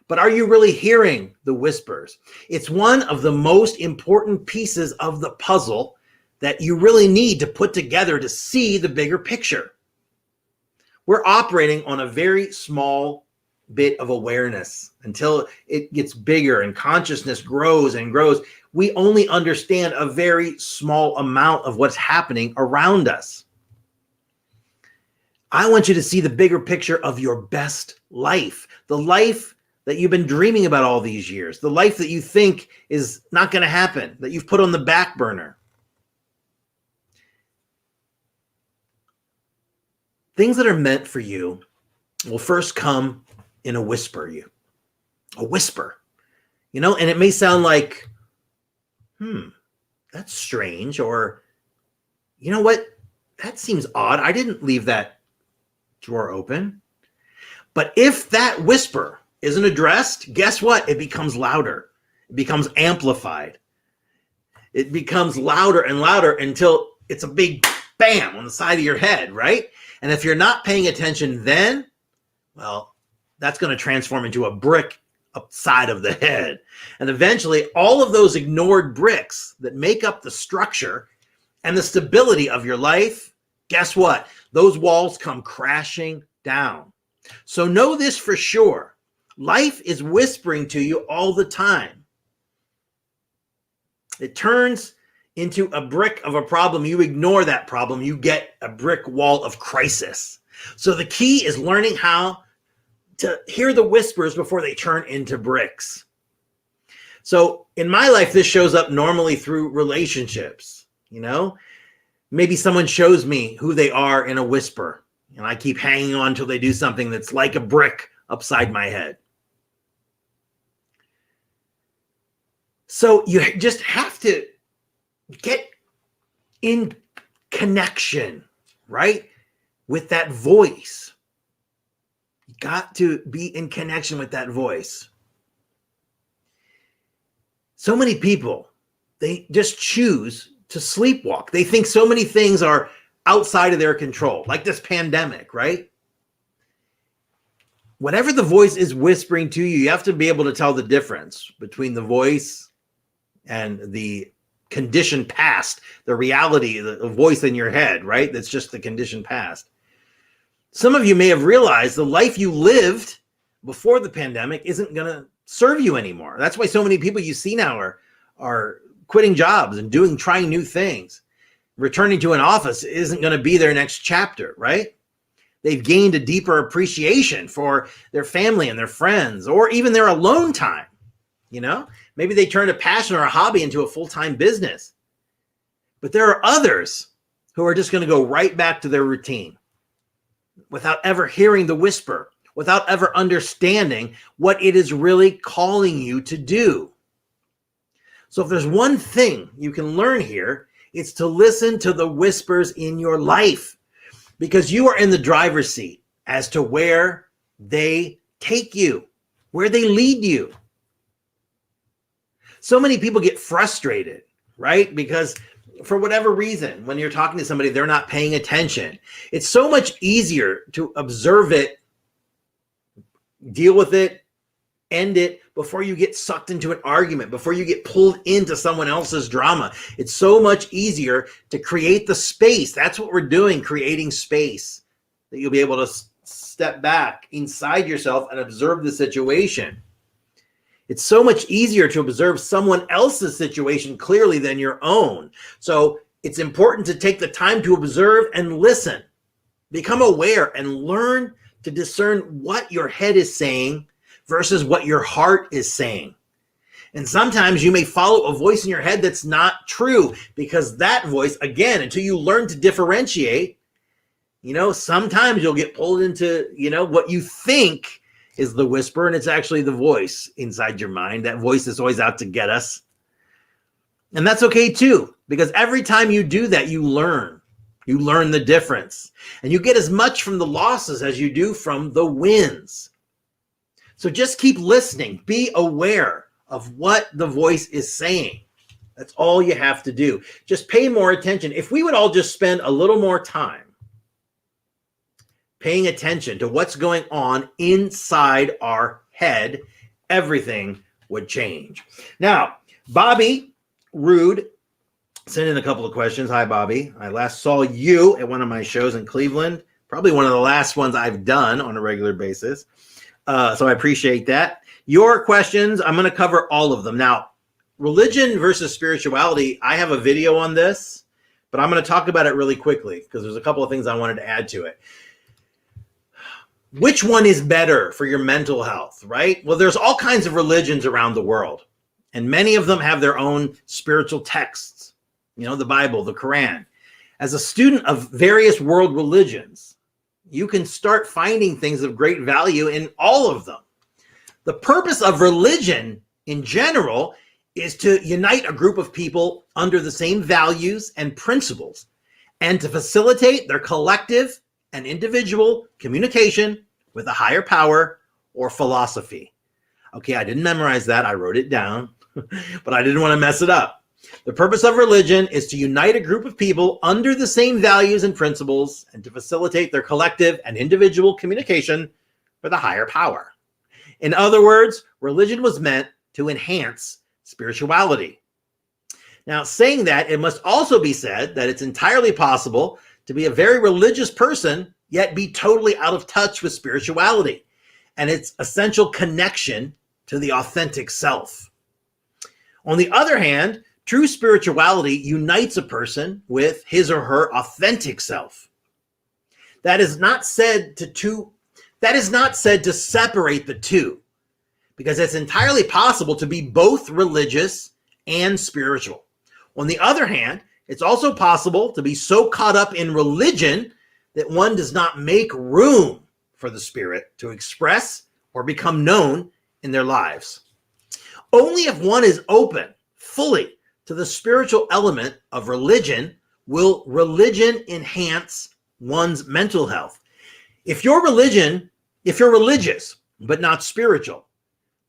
But are you really hearing the whispers? It's one of the most important pieces of the puzzle that you really need to put together to see the bigger picture. We're operating on a very small bit of awareness until it gets bigger and consciousness grows and grows. We only understand a very small amount of what's happening around us. I want you to see the bigger picture of your best life, the life that you've been dreaming about all these years, the life that you think is not going to happen, that you've put on the back burner. Things that are meant for you will first come in a whisper, a whisper, and it may sound like, that's strange, or, you know what, that seems odd. I didn't leave that drawer open. But if that whisper isn't addressed, guess what? It becomes louder. It becomes amplified. It becomes louder and louder until it's a big bam on the side of your head, right? And if you're not paying attention then, well, that's going to transform into a brick upside of the head. And eventually, all of those ignored bricks that make up the structure and the stability of your life, guess what? Those walls come crashing down. So know this for sure. Life is whispering to you all the time. It turns into a brick of a problem. You ignore that problem, you get a brick wall of crisis. So the key is learning how to hear the whispers before they turn into bricks. So in my life, this shows up normally through relationships. Maybe someone shows me who they are in a whisper, and I keep hanging on until they do something that's like a brick upside my head. So you just have to get in connection, right? With that voice. You got to be in connection with that voice. So many people, they just choose to sleepwalk. They think so many things are outside of their control, like this pandemic, right? Whatever the voice is whispering to you, you have to be able to tell the difference between the voice and the conditioned past, the reality, the voice in your head, right? That's just the conditioned past. Some of you may have realized the life you lived before the pandemic isn't going to serve you anymore. That's why so many people you see now are quitting jobs and trying new things. Returning to an office isn't going to be their next chapter, right? They've gained a deeper appreciation for their family and their friends, or even their alone time. Maybe they turned a passion or a hobby into a full-time business. But there are others who are just going to go right back to their routine without ever hearing the whisper, without ever understanding what it is really calling you to do. So if there's one thing you can learn here, it's to listen to the whispers in your life, because you are in the driver's seat as to where they take you, where they lead you. So many people get frustrated, right? Because for whatever reason, when you're talking to somebody, they're not paying attention. It's so much easier to observe it, deal with it, end it before you get sucked into an argument, before you get pulled into someone else's drama. It's so much easier to create the space. That's what we're doing, creating space, that you'll be able to step back inside yourself and observe the situation. It's so much easier to observe someone else's situation clearly than your own. So it's important to take the time to observe and listen. Become aware and learn to discern what your head is saying versus what your heart is saying. And sometimes you may follow a voice in your head that's not true, because that voice, again, until you learn to differentiate, sometimes you'll get pulled into, what you think is the whisper, and it's actually the voice inside your mind. That voice is always out to get us. And that's okay too, because every time you do that, you learn the difference, and you get as much from the losses as you do from the wins. So just keep listening. Be aware of what the voice is saying. That's all you have to do. Just pay more attention. If we would all just spend a little more time paying attention to what's going on inside our head, everything would change. Now, Bobby Rude sent in a couple of questions. Hi, Bobby. I last saw you at one of my shows in Cleveland, probably one of the last ones I've done on a regular basis. So I appreciate that. Your questions, I'm going to cover all of them. Now, religion versus spirituality, I have a video on this, but I'm going to talk about it really quickly because there's a couple of things I wanted to add to it. Which one is better for your mental health, right? Well, there's all kinds of religions around the world, and many of them have their own spiritual texts, the Bible, the Quran. As a student of various world religions, you can start finding things of great value in all of them. The purpose of religion in general is to unite a group of people under the same values and principles, and to facilitate their collective and individual communication with a higher power or philosophy. Okay, I didn't memorize that. I wrote it down, but I didn't want to mess it up. The purpose of religion is to unite a group of people under the same values and principles, and to facilitate their collective and individual communication with a higher power. In other words, religion was meant to enhance spirituality. Now, saying that, it must also be said that it's entirely possible to be a very religious person yet be totally out of touch with spirituality and its essential connection to the authentic self. On the other hand, true spirituality unites a person with his or her authentic self. That is not said to separate the two, because it's entirely possible to be both religious and spiritual. On the other hand, it's also possible to be so caught up in religion that one does not make room for the spirit to express or become known in their lives. Only if one is open fully to the spiritual element of religion will religion enhance one's mental health. If you're religious but not spiritual,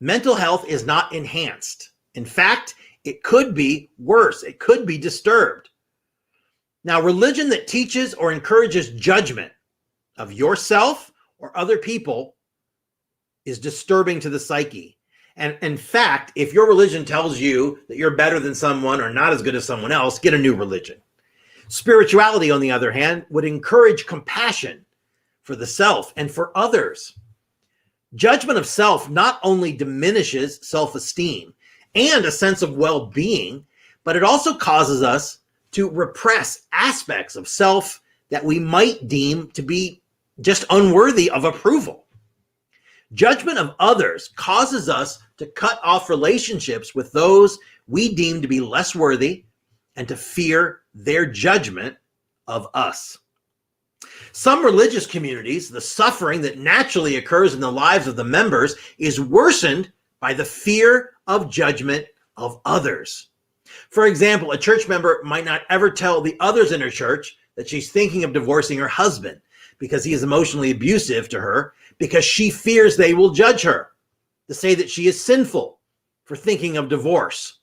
mental health is not enhanced. In fact, it could be worse. It could be disturbed. Now, religion that teaches or encourages judgment of yourself or other people is disturbing to the psyche. And in fact, if your religion tells you that you're better than someone or not as good as someone else, get a new religion. Spirituality, on the other hand, would encourage compassion for the self and for others. Judgment of self not only diminishes self-esteem and a sense of well-being, but it also causes us to repress aspects of self that we might deem to be just unworthy of approval. Judgment of others causes us to cut off relationships with those we deem to be less worthy and to fear their judgment of us. Some religious communities, the suffering that naturally occurs in the lives of the members is worsened by the fear of judgment of others. For example, a church member might not ever tell the others in her church that she's thinking of divorcing her husband because he is emotionally abusive to her, because she fears they will judge her, to say that she is sinful for thinking of divorce.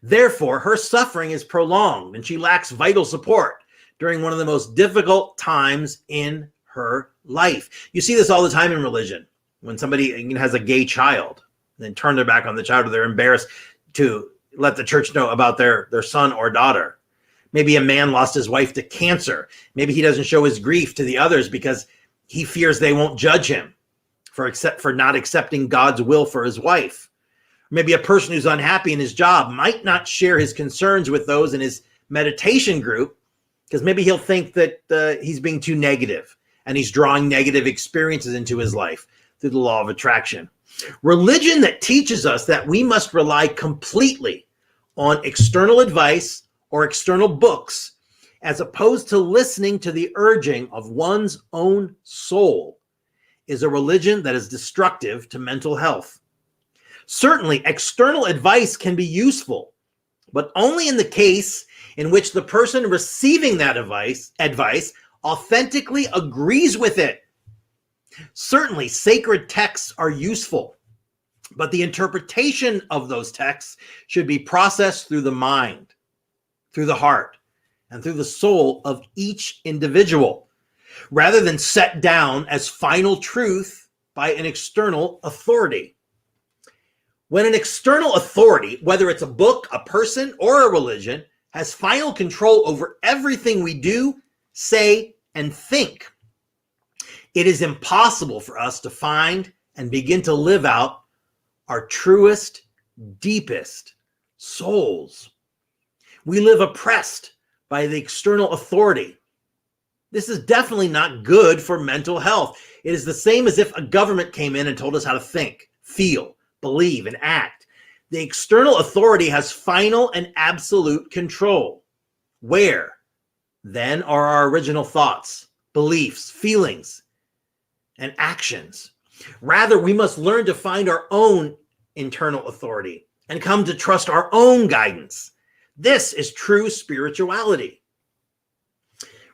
Therefore, her suffering is prolonged and she lacks vital support during one of the most difficult times in her life. You see this all the time in religion. When somebody has a gay child, then turn their back on the child, or they're embarrassed to let the church know about their son or daughter. Maybe a man lost his wife to cancer. Maybe he doesn't show his grief to the others because he fears they won't judge him for not accepting God's will for his wife. Maybe a person who's unhappy in his job might not share his concerns with those in his meditation group because maybe he'll think that he's being too negative and he's drawing negative experiences into his life through the law of attraction. Religion that teaches us that we must rely completely on external advice or external books, as opposed to listening to the urging of one's own soul, is a religion that is destructive to mental health. Certainly, external advice can be useful, but only in the case in which the person receiving that advice authentically agrees with it. Certainly, sacred texts are useful, but the interpretation of those texts should be processed through the mind, through the heart, and through the soul of each individual, rather than set down as final truth by an external authority. When an external authority, whether it's a book, a person, or a religion, has final control over everything we do, say, and think, it is impossible for us to find and begin to live out our truest, deepest souls. We live oppressed by the external authority. This is definitely not good for mental health. It is the same as if a government came in and told us how to think, feel, believe, and act. The external authority has final and absolute control. Where, then, are our original thoughts, beliefs, feelings, and actions? Rather, we must learn to find our own internal authority and come to trust our own guidance. This is true spirituality.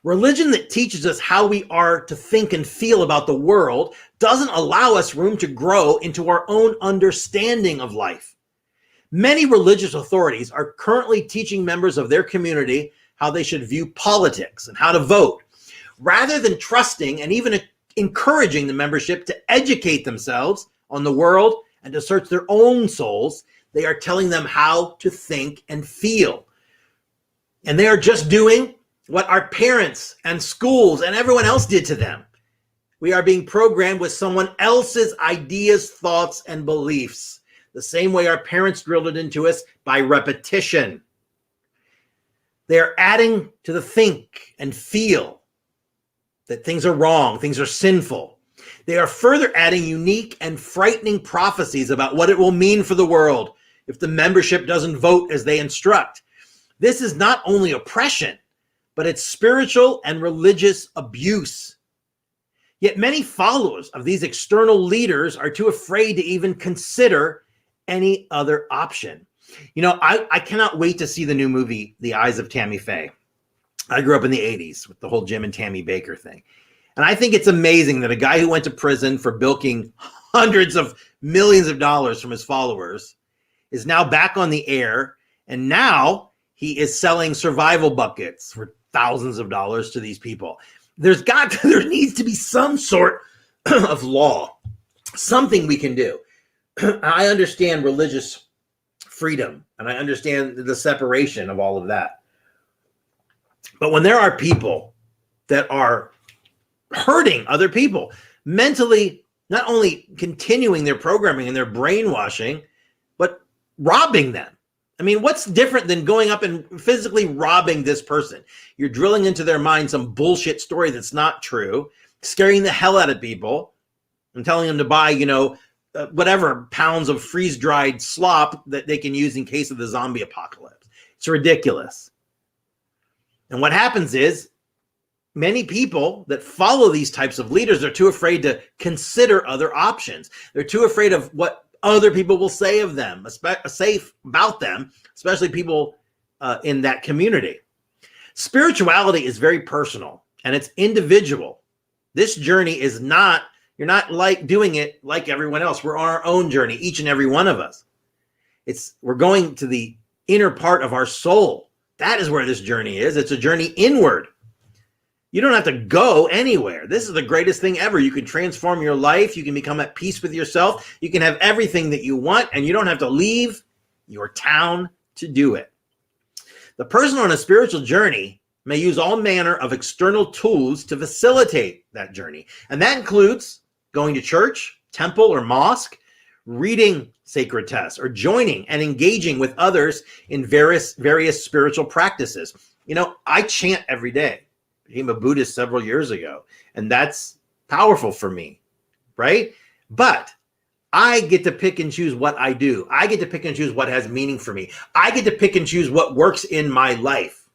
Religion that teaches us how we are to think and feel about the world doesn't allow us room to grow into our own understanding of life. Many religious authorities are currently teaching members of their community how they should view politics and how to vote, rather than trusting and even encouraging the membership to educate themselves on the world and to search their own souls. They are telling them how to think and feel. And they are just doing what our parents and schools and everyone else did to them. We are being programmed with someone else's ideas, thoughts, and beliefs, the same way our parents drilled it into us by repetition. They are adding to the think and feel that things are wrong, things are sinful. They are further adding unique and frightening prophecies about what it will mean for the world if the membership doesn't vote as they instruct. This is not only oppression, but it's spiritual and religious abuse. Yet many followers of these external leaders are too afraid to even consider any other option. You know, I cannot wait to see the new movie, The Eyes of Tammy Faye. I grew up in the 80s with the whole Jim and Tammy Baker thing. And I think it's amazing that a guy who went to prison for bilking hundreds of millions of dollars from his followers is now back on the air. And now he is selling survival buckets for thousands of dollars to these people. There needs to be some sort of law, something we can do. I understand religious freedom and I understand the separation of all of that. But when there are people that are hurting other people, mentally, not only continuing their programming and their brainwashing, but robbing them. I mean, what's different than going up and physically robbing this person? You're drilling into their mind some bullshit story that's not true, scaring the hell out of people and telling them to buy, whatever pounds of freeze-dried slop that they can use in case of the zombie apocalypse. It's ridiculous. And what happens is many people that follow these types of leaders are too afraid to consider other options. They're too afraid of what other people will say of them, about them, especially people in that community. Spirituality is very personal and it's individual. This journey is not, you're not like doing it like everyone else. We're on our own journey, each and every one of us. We're going to the inner part of our soul. That is where this journey is. It's a journey inward. You don't have to go anywhere. This is the greatest thing ever. You can transform your life. You can become at peace with yourself. You can have everything that you want, and you don't have to leave your town to do it. The person on a spiritual journey may use all manner of external tools to facilitate that journey. And that includes going to church, temple, or mosque, reading sacred texts, or joining and engaging with others in various spiritual practices. I chant every day. Became a Buddhist several years ago, and that's powerful for me, right? But I get to pick and choose what I do. I get to pick and choose what has meaning for me. I get to pick and choose what works in my life.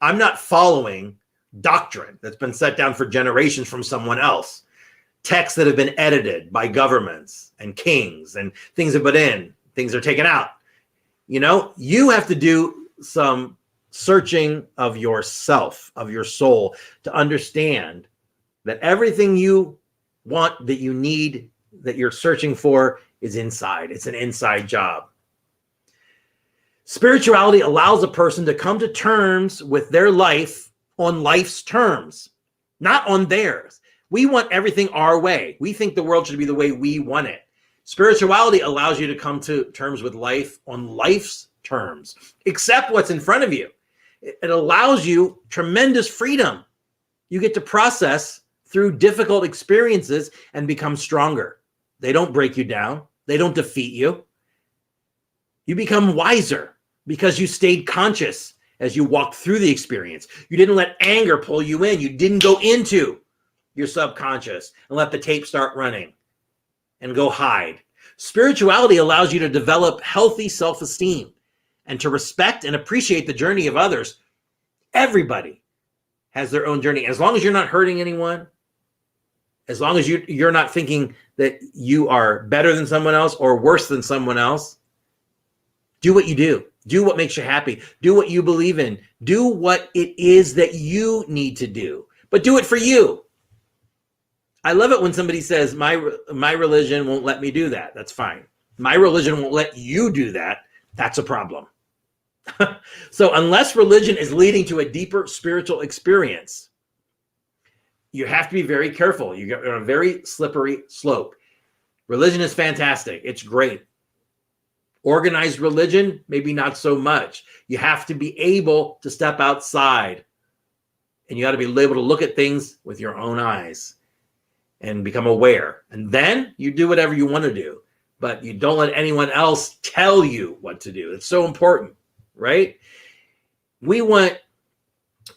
I'm not following doctrine that's been set down for generations from someone else, texts that have been edited by governments and kings, and things have been in, things are taken out. You have to do some searching of yourself, of your soul, to understand that everything you want, that you need, that you're searching for is inside. It's an inside job. Spirituality allows a person to come to terms with their life on life's terms, not on theirs. We want everything our way. We think the world should be the way we want it. Spirituality allows you to come to terms with life on life's terms. Accept what's in front of you. It allows you tremendous freedom. You get to process through difficult experiences and become stronger. They don't break you down. They don't defeat you. You become wiser because you stayed conscious as you walked through the experience. You didn't let anger pull you in. You didn't go into your subconscious and let the tape start running and go hide. Spirituality allows you to develop healthy self-esteem and to respect and appreciate the journey of others. Everybody has their own journey. As long as you're not hurting anyone, as long as you're not thinking that you are better than someone else or worse than someone else, do what you do. Do what makes you happy. Do what you believe in. Do what it is that you need to do, but do it for you. I love it when somebody says, my religion won't let me do that. That's fine. My religion won't let you do that. That's a problem. So unless religion is leading to a deeper spiritual experience, you have to be very careful. You're on a very slippery slope. Religion is fantastic. It's great. Organized religion, maybe not so much. You have to be able to step outside And you got to be able to look at things with your own eyes and become aware. And then you do whatever you want to do, but you don't let anyone else tell you what to do. It's so important, right? We want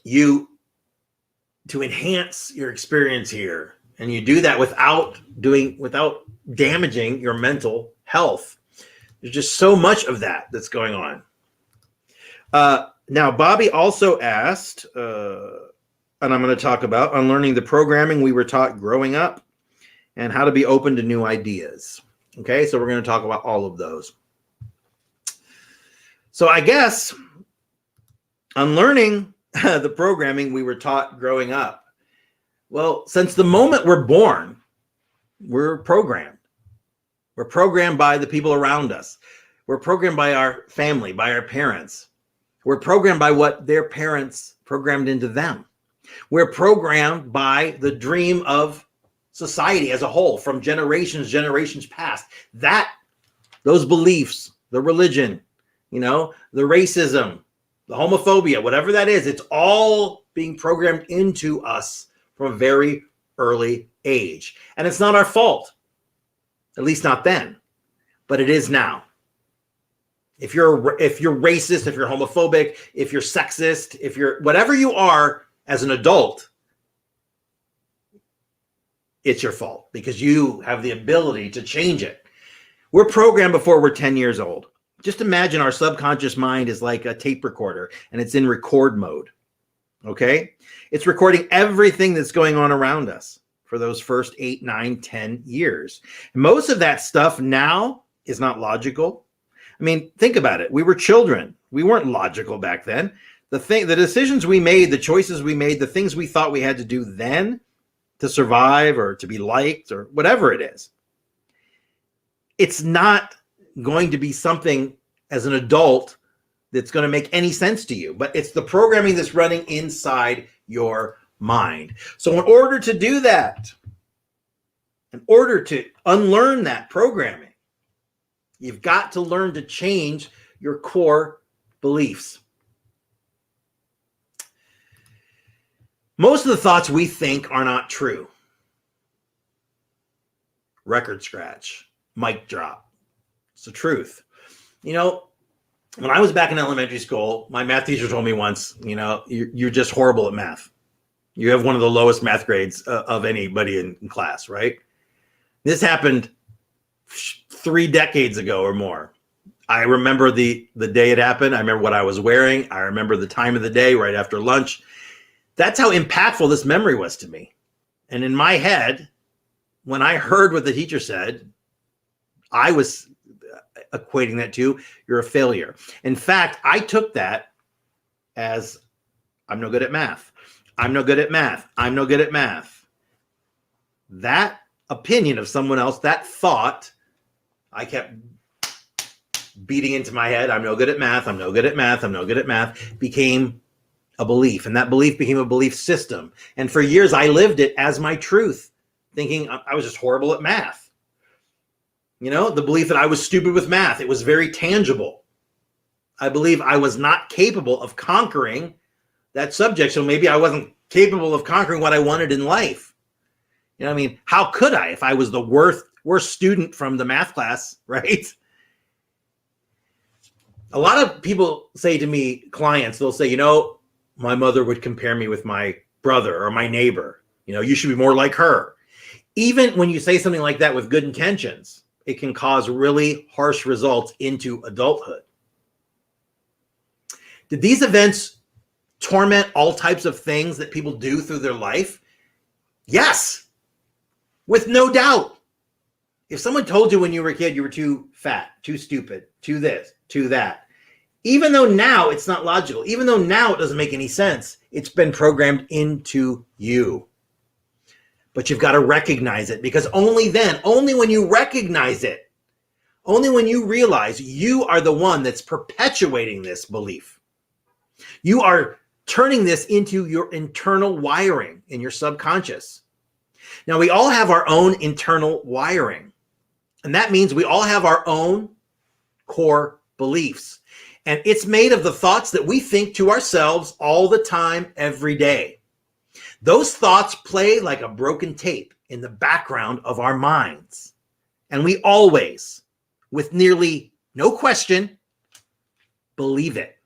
you to enhance your experience here. And you do that without damaging your mental health. There's just so much of that that's going on. Now, Bobby also asked, and I'm going to talk about unlearning the programming we were taught growing up and how to be open to new ideas. Okay, so we're going to talk about all of those. So I guess unlearning the programming we were taught growing up. Well, since the moment we're born, we're programmed. We're programmed by the people around us. We're programmed by our family, by our parents. We're programmed by what their parents programmed into them. We're programmed by the dream of society as a whole from generations past. Those beliefs, the religion, the racism, the homophobia, whatever that is, it's all being programmed into us from a very early age. And it's not our fault, at least not then, but it is now. If you're racist, if you're homophobic, if you're sexist, if you're whatever you are as an adult, it's your fault because you have the ability to change it. We're programmed before we're 10 years old. Just imagine our subconscious mind is like a tape recorder and it's in record mode. Okay? It's recording everything that's going on around us for those first 8, 9, 10 years. And most of that stuff now is not logical. I mean, think about it. We were children. We weren't logical back then. The decisions we made, the choices we made, the things we thought we had to do then to survive or to be liked or whatever it is, it's not going to be something as an adult that's going to make any sense to you, but it's the programming that's running inside your mind. So in order to do that, in order to unlearn that programming, you've got to learn to change your core beliefs. Most of the thoughts we think are not true. Record scratch, mic drop. It's the truth. When I was back in elementary school, my math teacher told me once, you're just horrible at math. You have one of the lowest math grades of anybody in class, right? This happened 3 decades ago or more. I remember the day it happened. I remember what I was wearing. I remember the time of the day right after lunch. That's how impactful this memory was to me. And in my head, when I heard what the teacher said, I was equating that to you're a failure. In fact, I took that as I'm no good at math. I'm no good at math. I'm no good at math. That opinion of someone else, that thought, I kept beating into my head. I'm no good at math. I'm no good at math. I'm no good at math. Became a belief. And that belief became a belief system. And for years, I lived it as my truth, thinking I was just horrible at math. The belief that I was stupid with math. It was very tangible. I believe I was not capable of conquering that subject. So maybe I wasn't capable of conquering what I wanted in life. How could I if I was the worst student from the math class, right? A lot of people say to me, clients, they'll say, my mother would compare me with my brother or my neighbor. You should be more like her. Even when you say something like that with good intentions, it can cause really harsh results into adulthood. Did these events torment all types of things that people do through their life? Yes, with no doubt. If someone told you when you were a kid you were too fat, too stupid, too this, too that, even though now it's not logical, even though now it doesn't make any sense, it's been programmed into you. But you've got to recognize it, because only then, only when you recognize it, only when you realize you are the one that's perpetuating this belief, you are turning this into your internal wiring in your subconscious. Now, we all have our own internal wiring, and that means we all have our own core beliefs. And it's made of the thoughts that we think to ourselves all the time, every day. Those thoughts play like a broken tape in the background of our minds. And we always, with nearly no question, believe it.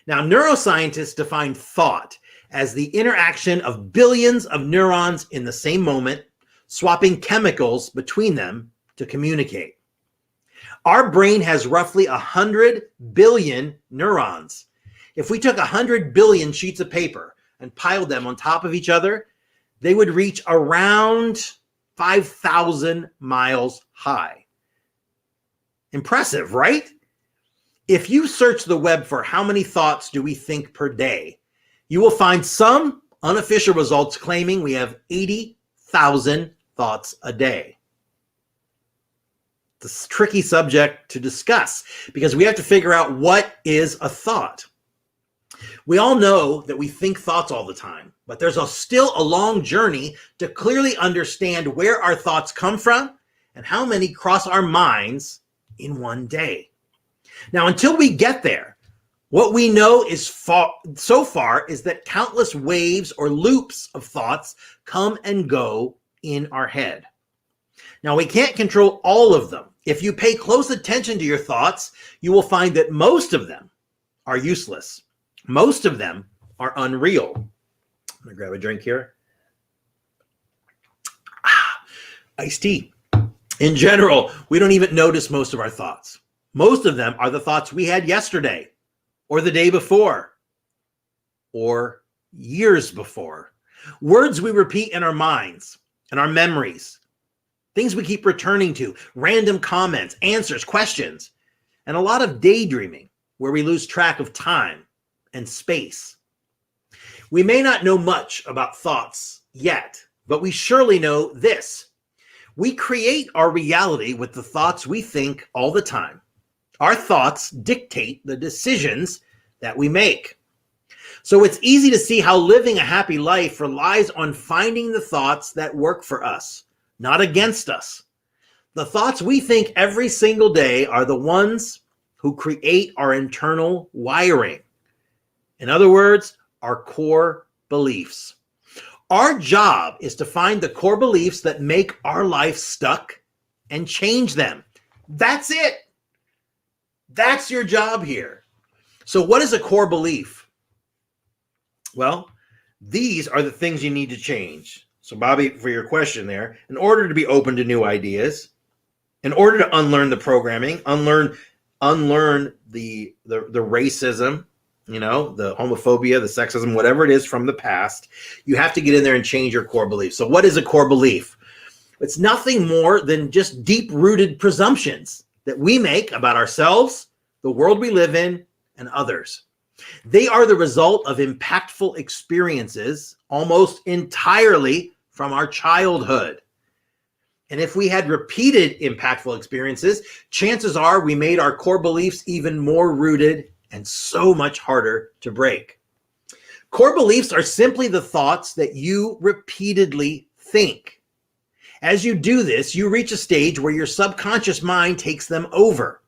Now, neuroscientists define thought as the interaction of billions of neurons in the same moment, swapping chemicals between them to communicate. Our brain has roughly 100 billion neurons. If we took 100 billion sheets of paper and piled them on top of each other, they would reach around 5,000 miles high. Impressive, right? If you search the web for how many thoughts do we think per day, you will find some unofficial results claiming we have 80,000 thoughts a day. It's a tricky subject to discuss because we have to figure out what is a thought. We all know that we think thoughts all the time, but there's still a long journey to clearly understand where our thoughts come from and how many cross our minds in one day. Now, until we get there, what we know is so far is that countless waves or loops of thoughts come and go in our head. Now, we can't control all of them. If you pay close attention to your thoughts, you will find that most of them are useless. Most of them are unreal. I'm going to grab a drink here. Iced tea. In general, we don't even notice most of our thoughts. Most of them are the thoughts we had yesterday, or the day before, or years before. Words we repeat in our minds and our memories. Things we keep returning to, random comments, answers, questions, and a lot of daydreaming where we lose track of time and space. We may not know much about thoughts yet, but we surely know this. We create our reality with the thoughts we think all the time. Our thoughts dictate the decisions that we make. So it's easy to see how living a happy life relies on finding the thoughts that work for us, not against us. The thoughts we think every single day are the ones who create our internal wiring. In other words, our core beliefs. Our job is to find the core beliefs that make our life stuck and change them. That's it. That's your job here. So what is a core belief? Well, these are the things you need to change. So Bobby, for your question there, in order to be open to new ideas, in order to unlearn the programming, unlearn the racism, the homophobia, the sexism, whatever it is from the past, you have to get in there and change your core beliefs. So what is a core belief? It's nothing more than just deep-rooted presumptions that we make about ourselves, the world we live in, and others. They are the result of impactful experiences almost entirely from our childhood. And if we had repeated impactful experiences, chances are we made our core beliefs even more rooted and so much harder to break. Core beliefs are simply the thoughts that you repeatedly think. As you do this, you reach a stage where your subconscious mind takes them over.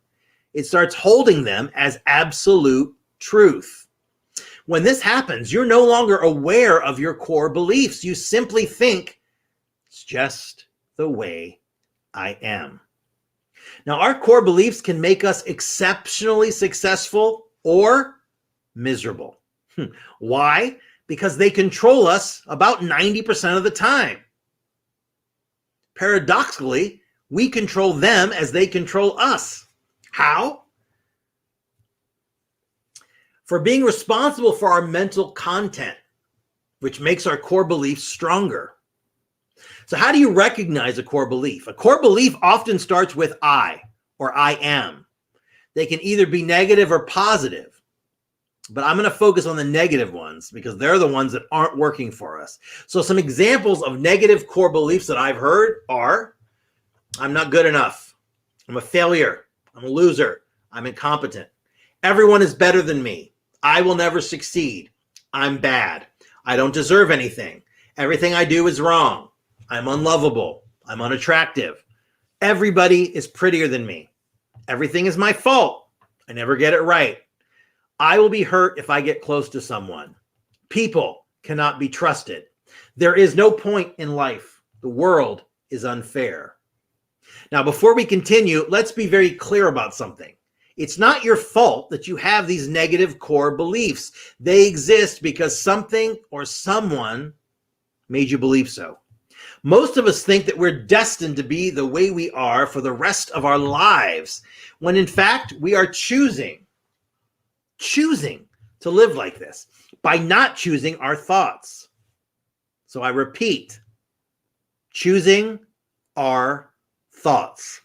It starts holding them as absolute truth. When this happens, you're no longer aware of your core beliefs. You simply think, it's just the way I am. Now, our core beliefs can make us exceptionally successful or miserable. Why? Because they control us about 90% of the time. Paradoxically, we control them as they control us. How? For being responsible for our mental content, which makes our core beliefs stronger. So how do you recognize a core belief? A core belief often starts with I or I am. They can either be negative or positive, but I'm going to focus on the negative ones because they're the ones that aren't working for us. So some examples of negative core beliefs that I've heard are, I'm not good enough. I'm a failure. I'm a loser. I'm incompetent. Everyone is better than me. I will never succeed. I'm bad. I don't deserve anything. Everything I do is wrong. I'm unlovable. I'm unattractive. Everybody is prettier than me. Everything is my fault. I never get it right. I will be hurt if I get close to someone. People cannot be trusted. There is no point in life. The world is unfair. Now, before we continue, let's be very clear about something. It's not your fault that you have these negative core beliefs. They exist because something or someone made you believe so. Most of us think that we're destined to be the way we are for the rest of our lives, when in fact, we are choosing to live like this by not choosing our thoughts. So I repeat, choosing our thoughts.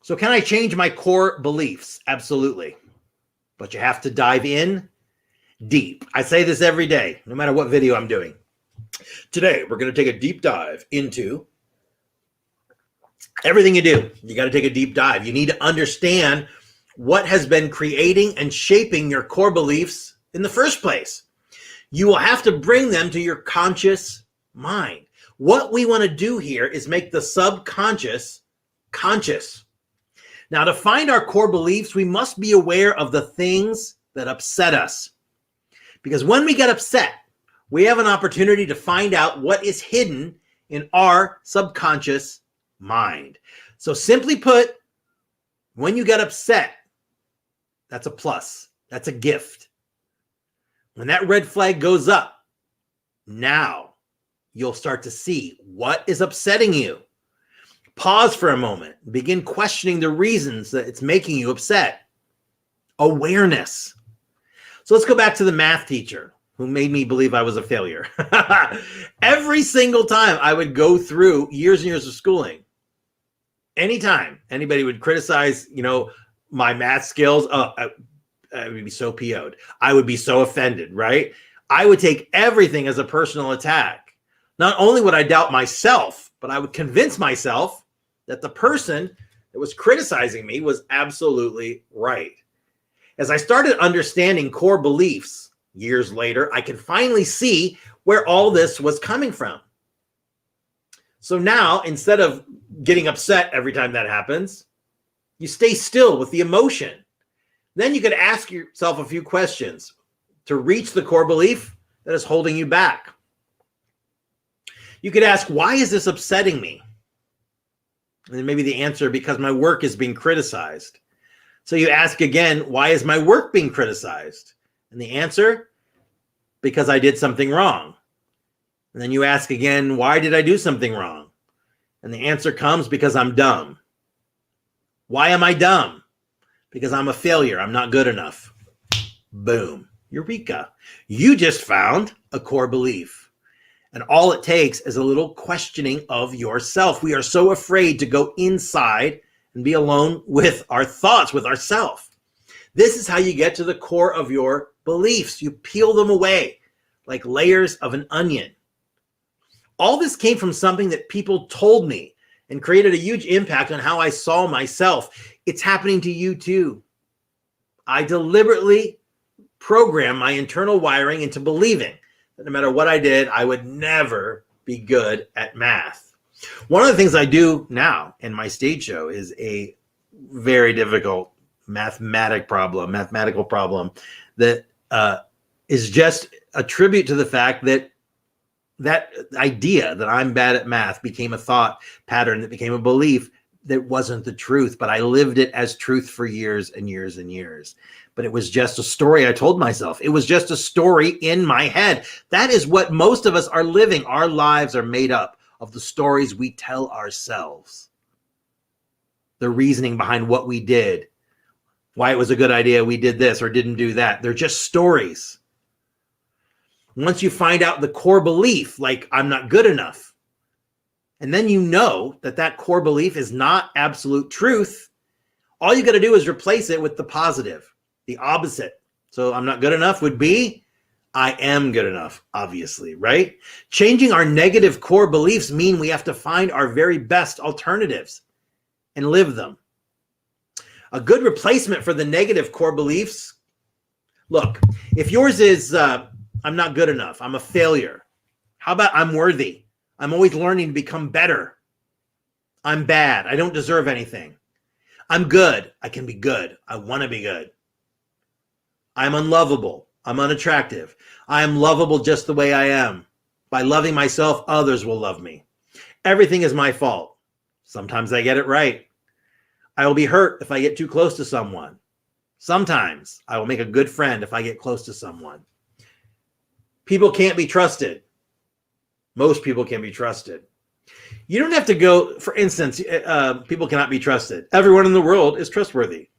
So can I change my core beliefs? Absolutely. But you have to dive in deep. I say this every day, no matter what video I'm doing. Today, we're going to take a deep dive into everything you do. You got to take a deep dive. You need to understand what has been creating and shaping your core beliefs in the first place. You will have to bring them to your conscious mind. What we want to do here is make the subconscious conscious. Now, to find our core beliefs, we must be aware of the things that upset us. Because when we get upset, we have an opportunity to find out what is hidden in our subconscious mind. So simply put, when you get upset, that's a plus. That's a gift. When that red flag goes up, now you'll start to see what is upsetting you. Pause for a moment. Begin questioning the reasons that it's making you upset. Awareness. So let's go back to the math teacher who made me believe I was a failure. Every single time I would go through years and years of schooling, anytime anybody would criticize, my math skills, I would be so PO'd. I would be so offended, right? I would take everything as a personal attack. Not only would I doubt myself, but I would convince myself that the person that was criticizing me was absolutely right. As I started understanding core beliefs years later, I could finally see where all this was coming from. So now, instead of getting upset every time that happens, you stay still with the emotion. Then you could ask yourself a few questions to reach the core belief that is holding you back. You could ask, why is this upsetting me? And then maybe the answer, because my work is being criticized. So you ask again, why is my work being criticized? And the answer, because I did something wrong. And then you ask again, why did I do something wrong? And the answer comes, because I'm dumb. Why am I dumb? Because I'm a failure. I'm not good enough. Boom. Eureka. You just found a core belief. And all it takes is a little questioning of yourself. We are so afraid to go inside and be alone with our thoughts, with ourselves. This is how you get to the core of your beliefs. You peel them away like layers of an onion. All this came from something that people told me and created a huge impact on how I saw myself. It's happening to you too. I deliberately programmed my internal wiring into believing that no matter what I did, I would never be good at math. One of the things I do now in my stage show is a very difficult mathematical problem that is just a tribute to the fact that that idea that I'm bad at math became a thought pattern that became a belief that wasn't the truth, but I lived it as truth for years and years and years. But it was just a story I told myself. It was just a story in my head. That is what most of us are living. Our lives are made up of the stories we tell ourselves. The reasoning behind what we did, why it was a good idea we did this or didn't do that. They're just stories. Once you find out the core belief, like I'm not good enough, and then you know that that core belief is not absolute truth, all you got to do is replace it with the positive, the opposite. So I'm not good enough would be I am good enough, obviously, right? Changing our negative core beliefs mean we have to find our very best alternatives and live them. A good replacement for the negative core beliefs, look, if yours is I'm not good enough, I'm a failure. How about I'm worthy? I'm always learning to become better. I'm bad. I don't deserve anything. I'm good. I can be good. I want to be good. I'm unlovable. I'm unattractive. I am lovable just the way I am. By loving myself, others will love me. Everything is my fault. Sometimes I get it right. I will be hurt if I get too close to someone. Sometimes I will make a good friend if I get close to someone. People can't be trusted. Most people can be trusted. You don't have to go, for instance, people cannot be trusted. Everyone in the world is trustworthy,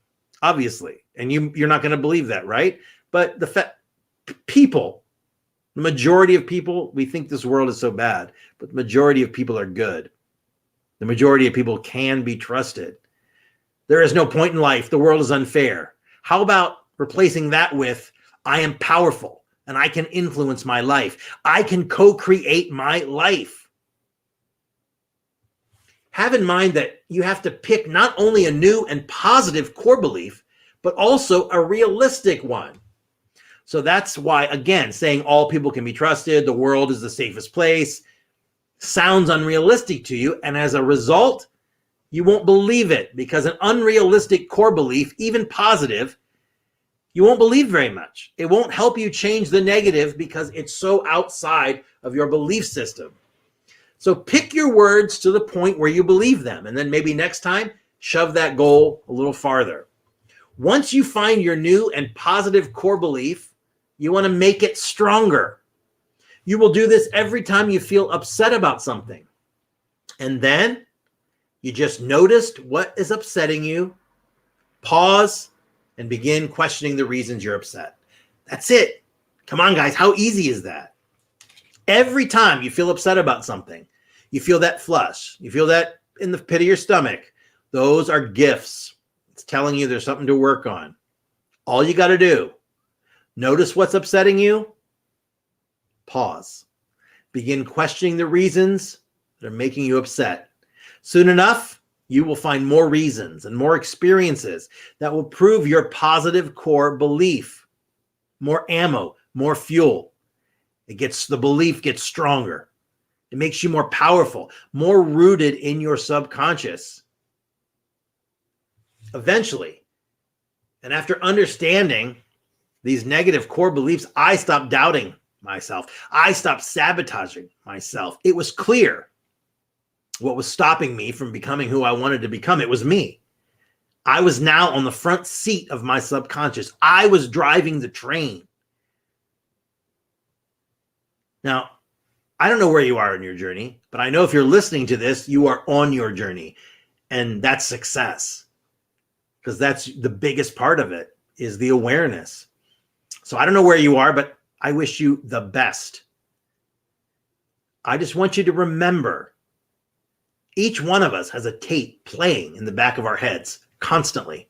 obviously. And you're not going to believe that, right? But people, the majority of people, we think this world is so bad, but the majority of people are good. The majority of people can be trusted. There is no point in life. The world is unfair. How about replacing that with, I am powerful and I can influence my life. I can co-create my life. Have in mind that you have to pick not only a new and positive core belief, but also a realistic one. So that's why, again, saying all people can be trusted, the world is the safest place, sounds unrealistic to you. And as a result, you won't believe it, because an unrealistic core belief, even positive, you won't believe very much. It won't help you change the negative because it's so outside of your belief system. So pick your words to the point where you believe them. And then maybe next time, shove that goal a little farther. Once you find your new and positive core belief, you want to make it stronger. You will do this every time you feel upset about something. And then you just noticed what is upsetting you, pause, and begin questioning the reasons you're upset. That's it. Come on, guys. How easy is that? Every time you feel upset about something, you feel that flush, you feel that in the pit of your stomach, those are gifts. It's telling you there's something to work on. All you got to do, notice what's upsetting you, pause, begin questioning the reasons that are making you upset. Soon enough, you will find more reasons and more experiences that will prove your positive core belief. More ammo, more fuel. The belief gets stronger. It makes you more powerful, more rooted in your subconscious. Eventually, and after understanding these negative core beliefs, I stopped doubting myself. I stopped sabotaging myself. It was clear what was stopping me from becoming who I wanted to become. It was me. I was now on the front seat of my subconscious. I was driving the train. Now, I don't know where you are in your journey, but I know if you're listening to this, you are on your journey, and that's success, because that's the biggest part of it, is the awareness. So I don't know where you are, but I wish you the best. I just want you to remember, each one of us has a tape playing in the back of our heads constantly.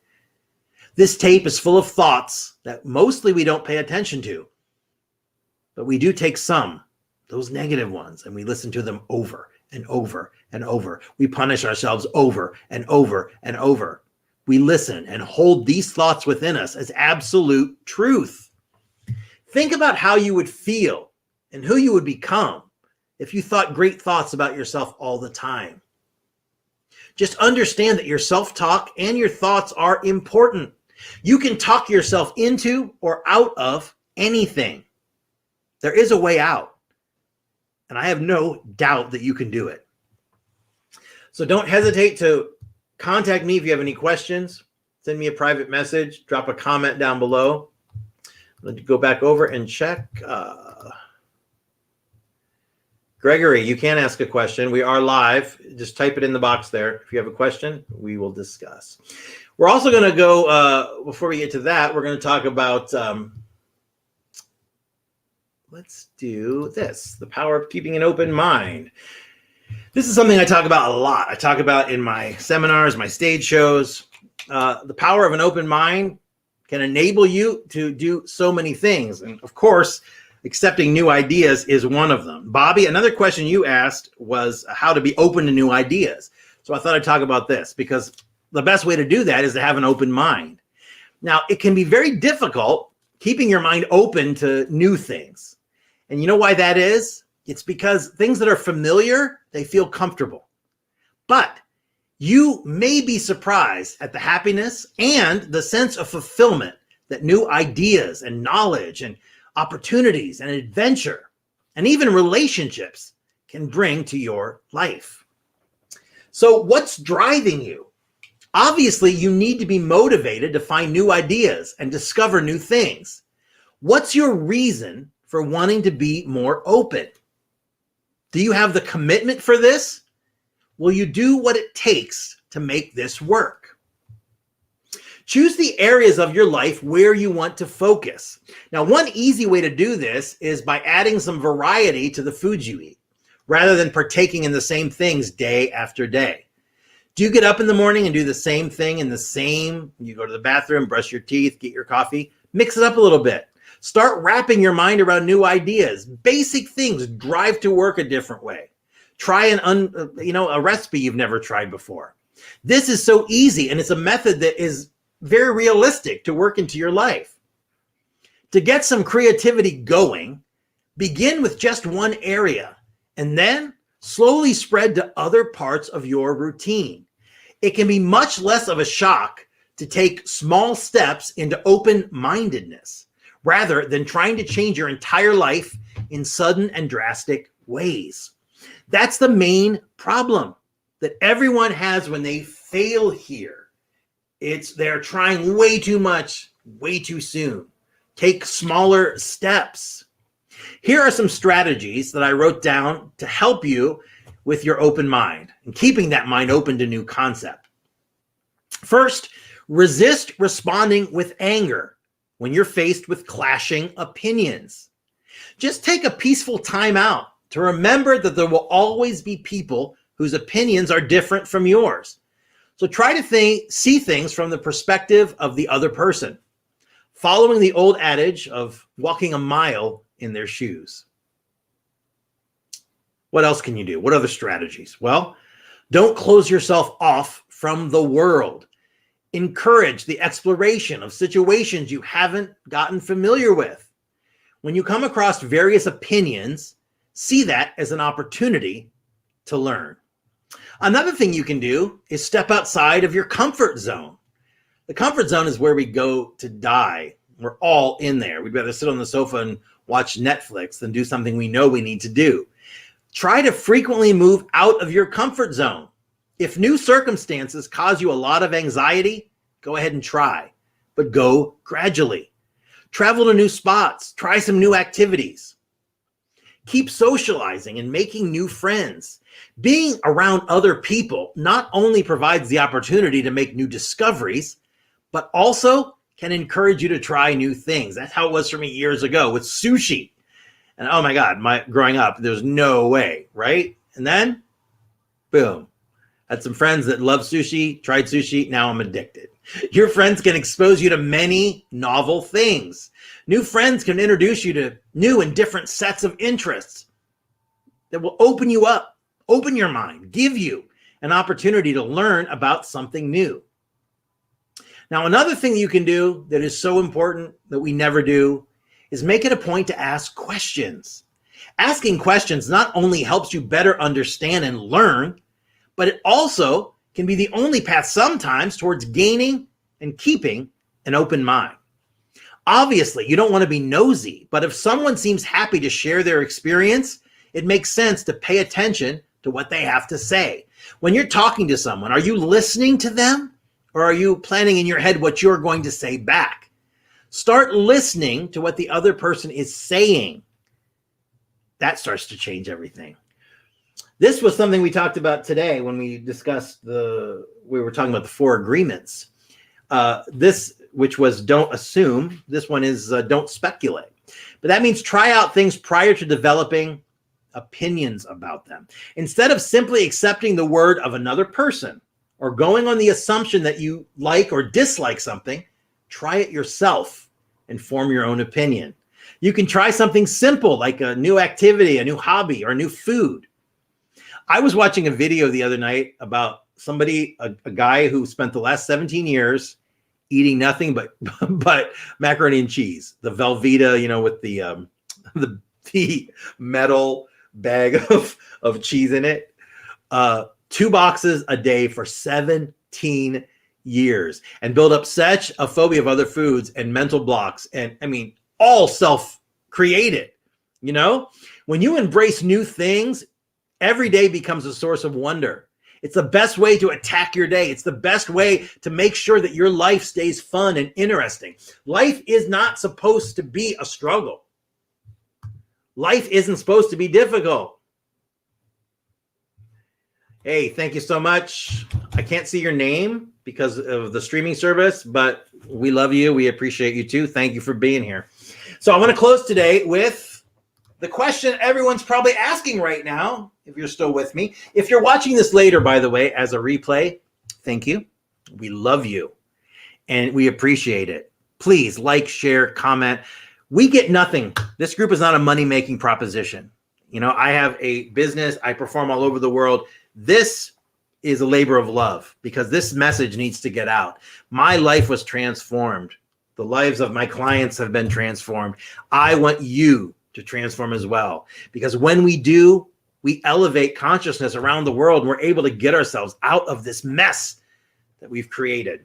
This tape is full of thoughts that mostly we don't pay attention to, but we do take some, those negative ones, and we listen to them over and over and over. We punish ourselves over and over and over. We listen and hold these thoughts within us as absolute truth. Think about how you would feel and who you would become if you thought great thoughts about yourself all the time. Just understand that your self-talk and your thoughts are important. You can talk yourself into or out of anything. There is a way out, and I have no doubt that you can do it. So don't hesitate to contact me if you have any questions. Send me a private message, drop a comment down below. Let's go back over and check. Gregory, you can ask a question. We are live. Just type it in the box there. If you have a question, we will discuss. We're also going to go, before we get to that, we're going to talk about, let's do this, the power of keeping an open mind. This is something I talk about a lot. I talk about in my seminars, my stage shows. The power of an open mind can enable you to do so many things. And of course, accepting new ideas is one of them. Bobby, another question you asked was how to be open to new ideas. So I thought I'd talk about this, because the best way to do that is to have an open mind. Now, it can be very difficult keeping your mind open to new things. And you know why that is? It's because things that are familiar, they feel comfortable. But you may be surprised at the happiness and the sense of fulfillment that new ideas and knowledge and opportunities and adventure and even relationships can bring to your life. So what's driving you? Obviously, you need to be motivated to find new ideas and discover new things. What's your reason for wanting to be more open? Do you have the commitment for this? Will you do what it takes to make this work? Choose the areas of your life where you want to focus. Now, one easy way to do this is by adding some variety to the foods you eat, rather than partaking in the same things day after day. Do you get up in the morning and do the same thing you go to the bathroom, brush your teeth, get your coffee? Mix it up a little bit. Start wrapping your mind around new ideas. Basic things. Drive to work a different way. Try a recipe you've never tried before. This is so easy, and it's a method that is very realistic to work into your life. To get some creativity going, begin with just one area, and then slowly spread to other parts of your routine. It can be much less of a shock to take small steps into open-mindedness, rather than trying to change your entire life in sudden and drastic ways. That's the main problem that everyone has when they fail here. They're trying way too much, way too soon. Take smaller steps. Here are some strategies that I wrote down to help you with your open mind and keeping that mind open to new concept. First, resist responding with anger when you're faced with clashing opinions. Just take a peaceful time out to remember that there will always be people whose opinions are different from yours. So try to see things from the perspective of the other person, following the old adage of walking a mile in their shoes. What else can you do? What other strategies? Well, don't close yourself off from the world. Encourage the exploration of situations you haven't gotten familiar with. When you come across various opinions, see that as an opportunity to learn. Another thing you can do is step outside of your comfort zone. The comfort zone is where we go to die. We're all in there. We'd rather sit on the sofa and watch Netflix than do something we know we need to do. Try to frequently move out of your comfort zone. If new circumstances cause you a lot of anxiety, go ahead and try, but go gradually. Travel to new spots, try some new activities. Keep socializing and making new friends. Being around other people not only provides the opportunity to make new discoveries, but also can encourage you to try new things. That's how it was for me years ago with sushi. And oh my God, growing up, there's no way, right? And then, boom. Had some friends that love sushi, tried sushi, now I'm addicted. Your friends can expose you to many novel things. New friends can introduce you to new and different sets of interests that will open you up, open your mind, give you an opportunity to learn about something new. Now, another thing you can do that is so important that we never do is make it a point to ask questions. Asking questions not only helps you better understand and learn, but it also can be the only path sometimes towards gaining and keeping an open mind. Obviously, you don't want to be nosy, but if someone seems happy to share their experience, it makes sense to pay attention to what they have to say. When you're talking to someone, are you listening to them, or are you planning in your head what you're going to say back? Start listening to what the other person is saying. That starts to change everything. This was something we talked about today when we discussed we were talking about the 4 agreements. This, which was don't assume. This one is don't speculate. But that means try out things prior to developing opinions about them. Instead of simply accepting the word of another person or going on the assumption that you like or dislike something, try it yourself and form your own opinion. You can try something simple like a new activity, a new hobby, or a new food. I was watching a video the other night about somebody, a guy who spent the last 17 years eating nothing but macaroni and cheese, the Velveeta, with the metal bag of cheese in it. 2 boxes a day for 17 years and build up such a phobia of other foods and mental blocks. And I mean, all self-created, you know? When you embrace new things, every day becomes a source of wonder. It's the best way to attack your day. It's the best way to make sure that your life stays fun and interesting. Life is not supposed to be a struggle. Life isn't supposed to be difficult. Hey, thank you so much. I can't see your name because of the streaming service, but we love you. We appreciate you too. Thank you for being here. So I want to close today with the question everyone's probably asking right now, if you're still with me. If you're watching this later, by the way, as a replay, thank you. We love you and we appreciate it. Please like, share, comment. We get nothing. This group is not a money-making proposition. You know, I have a business. I perform all over the world. This is a labor of love because this message needs to get out. My life was transformed. The lives of my clients have been transformed. I want you to transform as well, because when we do, we elevate consciousness around the world and we're able to get ourselves out of this mess that we've created.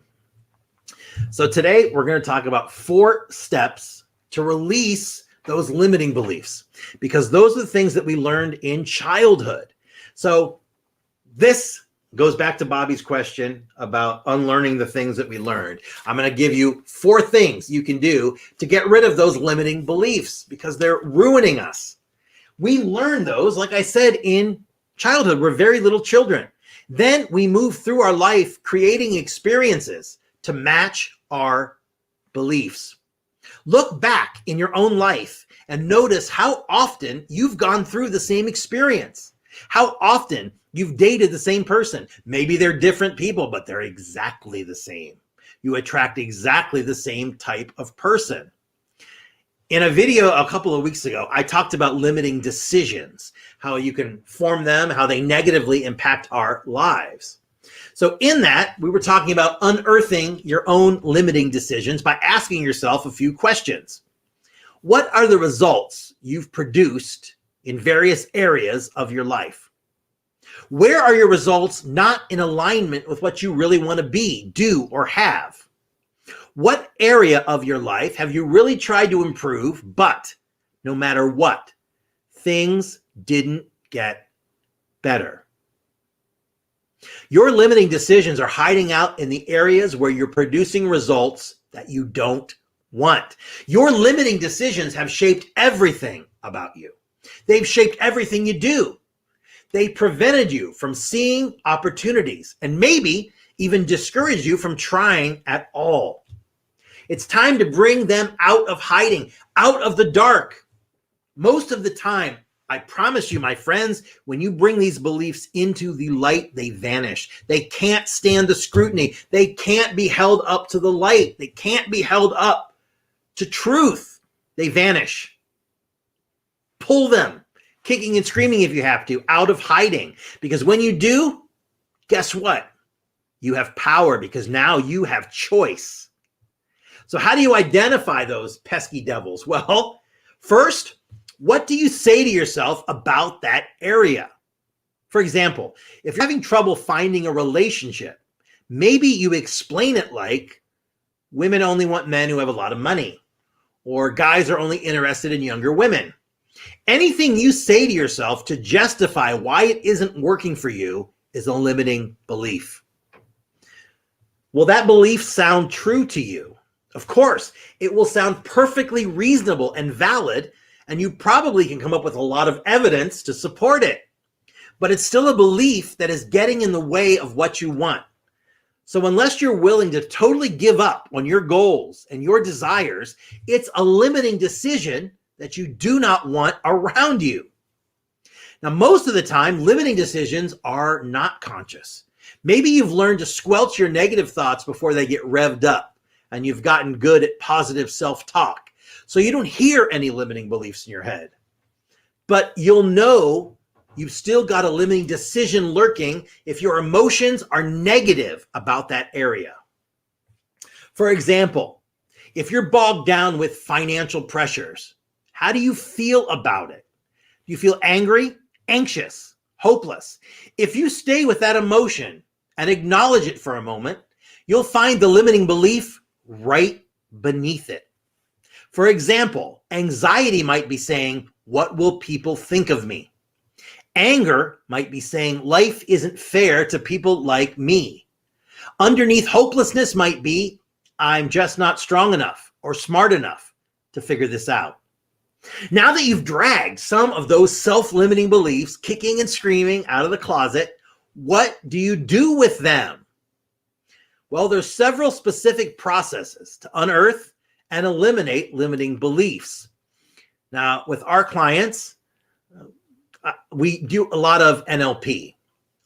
So today we're going to talk about 4 steps to release those limiting beliefs, because those are the things that we learned in childhood. So this goes back to Bobby's question about unlearning the things that we learned. I'm going to give you 4 things you can do to get rid of those limiting beliefs because they're ruining us. We learn those, like I said, in childhood. We're very little children. Then we move through our life creating experiences to match our beliefs. Look back in your own life and notice how often you've gone through the same experience. How often you've dated the same person. Maybe they're different people, but they're exactly the same. You attract exactly the same type of person. In a video a couple of weeks ago, I talked about limiting decisions, how you can form them, how they negatively impact our lives. So in that, we were talking about unearthing your own limiting decisions by asking yourself a few questions. What are the results you've produced in various areas of your life? Where are your results not in alignment with what you really want to be, do, or have? What area of your life have you really tried to improve, but no matter what, things didn't get better? Your limiting decisions are hiding out in the areas where you're producing results that you don't want. Your limiting decisions have shaped everything about you. They've shaped everything you do. They prevented you from seeing opportunities and maybe even discouraged you from trying at all. It's time to bring them out of hiding, out of the dark. Most of the time, I promise you, my friends, when you bring these beliefs into the light, they vanish. They can't stand the scrutiny. They can't be held up to the light. They can't be held up to truth. They vanish. Pull them, kicking and screaming if you have to, out of hiding. Because when you do, guess what? You have power because now you have choice. So how do you identify those pesky devils? Well, first, what do you say to yourself about that area? For example, if you're having trouble finding a relationship, maybe you explain it like women only want men who have a lot of money, or guys are only interested in younger women. Anything you say to yourself to justify why it isn't working for you is a limiting belief. Will that belief sound true to you? Of course, it will sound perfectly reasonable and valid, and you probably can come up with a lot of evidence to support it. But it's still a belief that is getting in the way of what you want. So unless you're willing to totally give up on your goals and your desires, it's a limiting decision that you do not want around you. Now, most of the time, limiting decisions are not conscious. Maybe you've learned to squelch your negative thoughts before they get revved up, and you've gotten good at positive self-talk. So you don't hear any limiting beliefs in your head. But you'll know you've still got a limiting decision lurking if your emotions are negative about that area. For example, if you're bogged down with financial pressures, how do you feel about it? Do you feel angry, anxious, hopeless? If you stay with that emotion and acknowledge it for a moment, you'll find the limiting belief right beneath it. For example, anxiety might be saying, "What will people think of me?" Anger might be saying, "Life isn't fair to people like me." Underneath hopelessness might be, "I'm just not strong enough or smart enough to figure this out." Now that you've dragged some of those self-limiting beliefs kicking and screaming out of the closet, what do you do with them? Well, there's several specific processes to unearth and eliminate limiting beliefs. Now, with our clients, we do a lot of NLP,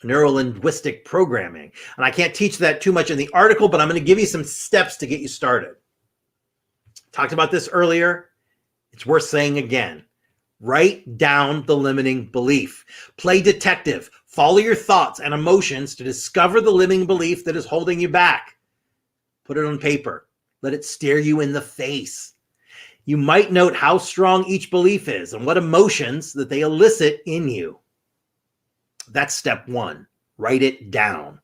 neuro-linguistic programming. And I can't teach that too much in the article, but I'm going to give you some steps to get you started. Talked about this earlier. It's worth saying again. Write down the limiting belief. Play detective. Follow your thoughts and emotions to discover the limiting belief that is holding you back. Put it on paper. Let it stare you in the face. You might note how strong each belief is and what emotions that they elicit in you. That's step one. Write it down.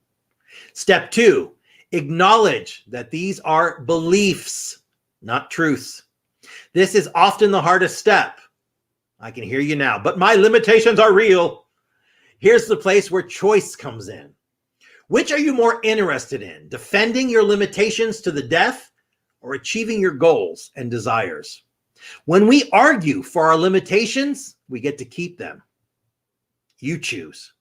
Step two, acknowledge that these are beliefs, not truths. This is often the hardest step. I can hear you now, but my limitations are real. Here's the place where choice comes in. Which are you more interested in? Defending your limitations to the death or achieving your goals and desires? When we argue for our limitations, we get to keep them. You choose.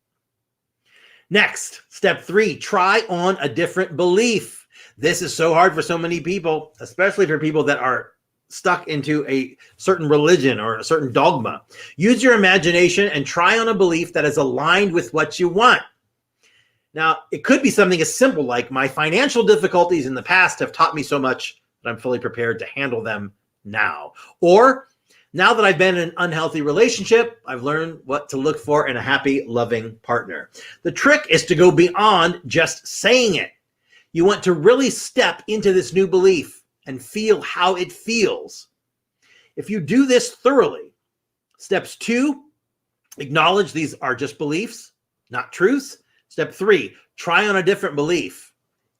Next, step three, try on a different belief. This is so hard for so many people, especially for people that are stuck into a certain religion or a certain dogma. Use your imagination and try on a belief that is aligned with what you want. Now, it could be something as simple like, "My financial difficulties in the past have taught me so much that I'm fully prepared to handle them now." Or, "Now that I've been in an unhealthy relationship, I've learned what to look for in a happy, loving partner." The trick is to go beyond just saying it. You want to really step into this new belief and feel how it feels. If you do this thoroughly, steps two, acknowledge these are just beliefs, not truths. Step three, try on a different belief.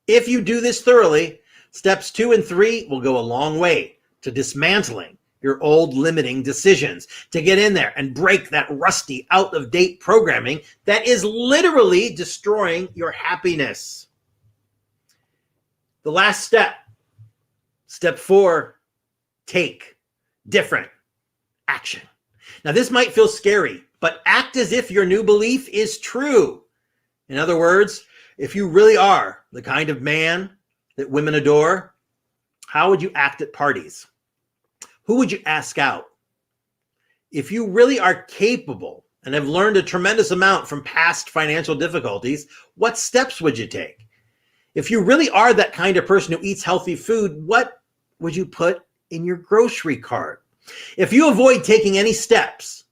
If you do this thoroughly, steps 2 and 3 will go a long way to dismantling your old limiting decisions, to get in there and break that rusty, out-of-date programming that is literally destroying your happiness. The last step, step 4, take different action. Now, this might feel scary, but act as if your new belief is true. In other words, if you really are the kind of man that women adore, how would you act at parties? Who would you ask out? If you really are capable and have learned a tremendous amount from past financial difficulties, what steps would you take? If you really are that kind of person who eats healthy food, what would you put in your grocery cart? If you avoid taking any steps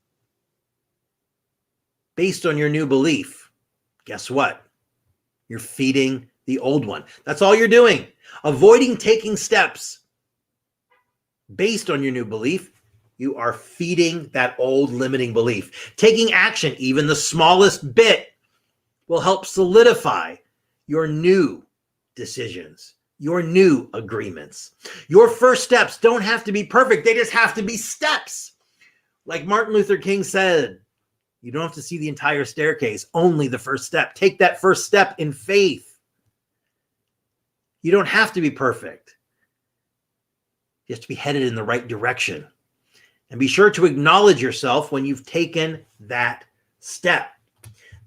based on your new belief, guess what? You're feeding the old one. That's all you're doing. Avoiding taking steps based on your new belief, you are feeding that old limiting belief. Taking action, even the smallest bit, will help solidify your new decisions, your new agreements. Your first steps don't have to be perfect. They just have to be steps. Like Martin Luther King said, you don't have to see the entire staircase, only the first step. Take that first step in faith. You don't have to be perfect. You have to be headed in the right direction. And be sure to acknowledge yourself when you've taken that step.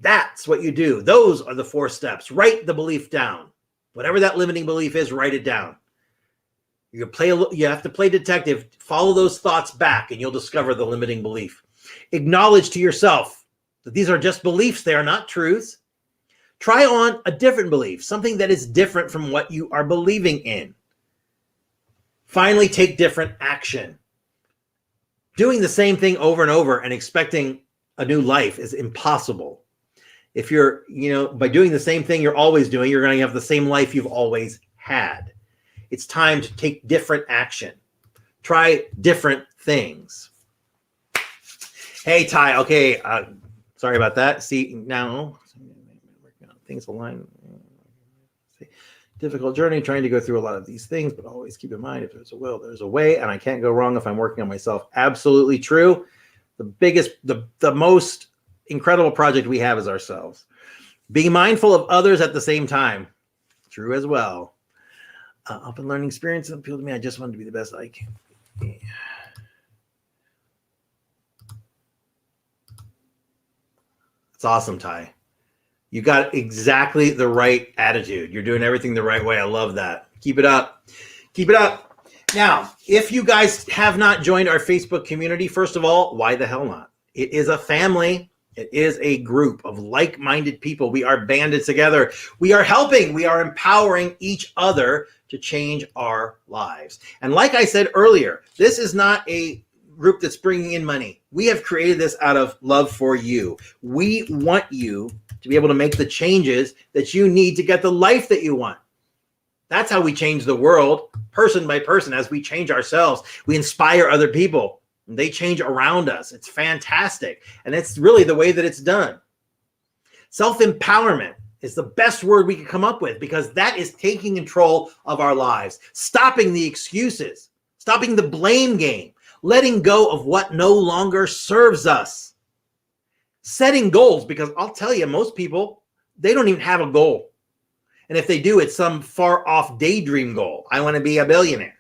That's what you do. Those are the 4 steps. Write the belief down. Whatever that limiting belief is, write it down. You have to play detective. Follow those thoughts back, and you'll discover the limiting belief. Acknowledge to yourself that these are just beliefs. They are not truths. Try on a different belief, something that is different from what you are believing in. Finally, take different action. Doing the same thing over and over and expecting a new life is impossible. If you're, by doing the same thing you're always doing, you're going to have the same life you've always had. It's time to take different action. Try different things. Hey, Ty. Okay. Sorry about that. See, now things align. difficult journey trying to go through a lot of these things, but always keep in mind, if there's a will, there's a way, and I can't go wrong if I'm working on myself. Absolutely true. The most incredible project we have is ourselves. Being mindful of others at the same time. True as well. Open learning experience appealed to me. I just wanted to be the best I can be. It's awesome, Ty. You got exactly the right attitude. You're doing everything the right way. I love that. Keep it up. Keep it up. Now, if you guys have not joined our Facebook community, first of all, why the hell not? It is a family. It is a group of like-minded people. We are banded together. We are helping. We are empowering each other to change our lives. And like I said earlier, this is not a group that's bringing in money. We have created this out of love for you. We want you to be able to make the changes that you need to get the life that you want. That's how we change the world, person by person. As we change ourselves, we inspire other people. And they change around us. It's fantastic. And it's really the way that it's done. Self-empowerment is the best word we could come up with, because that is taking control of our lives, stopping the excuses, stopping the blame game, letting go of what no longer serves us, setting goals, because I'll tell you, most people, they don't even have a goal. And if they do, it's some far off daydream goal. I want to be a billionaire.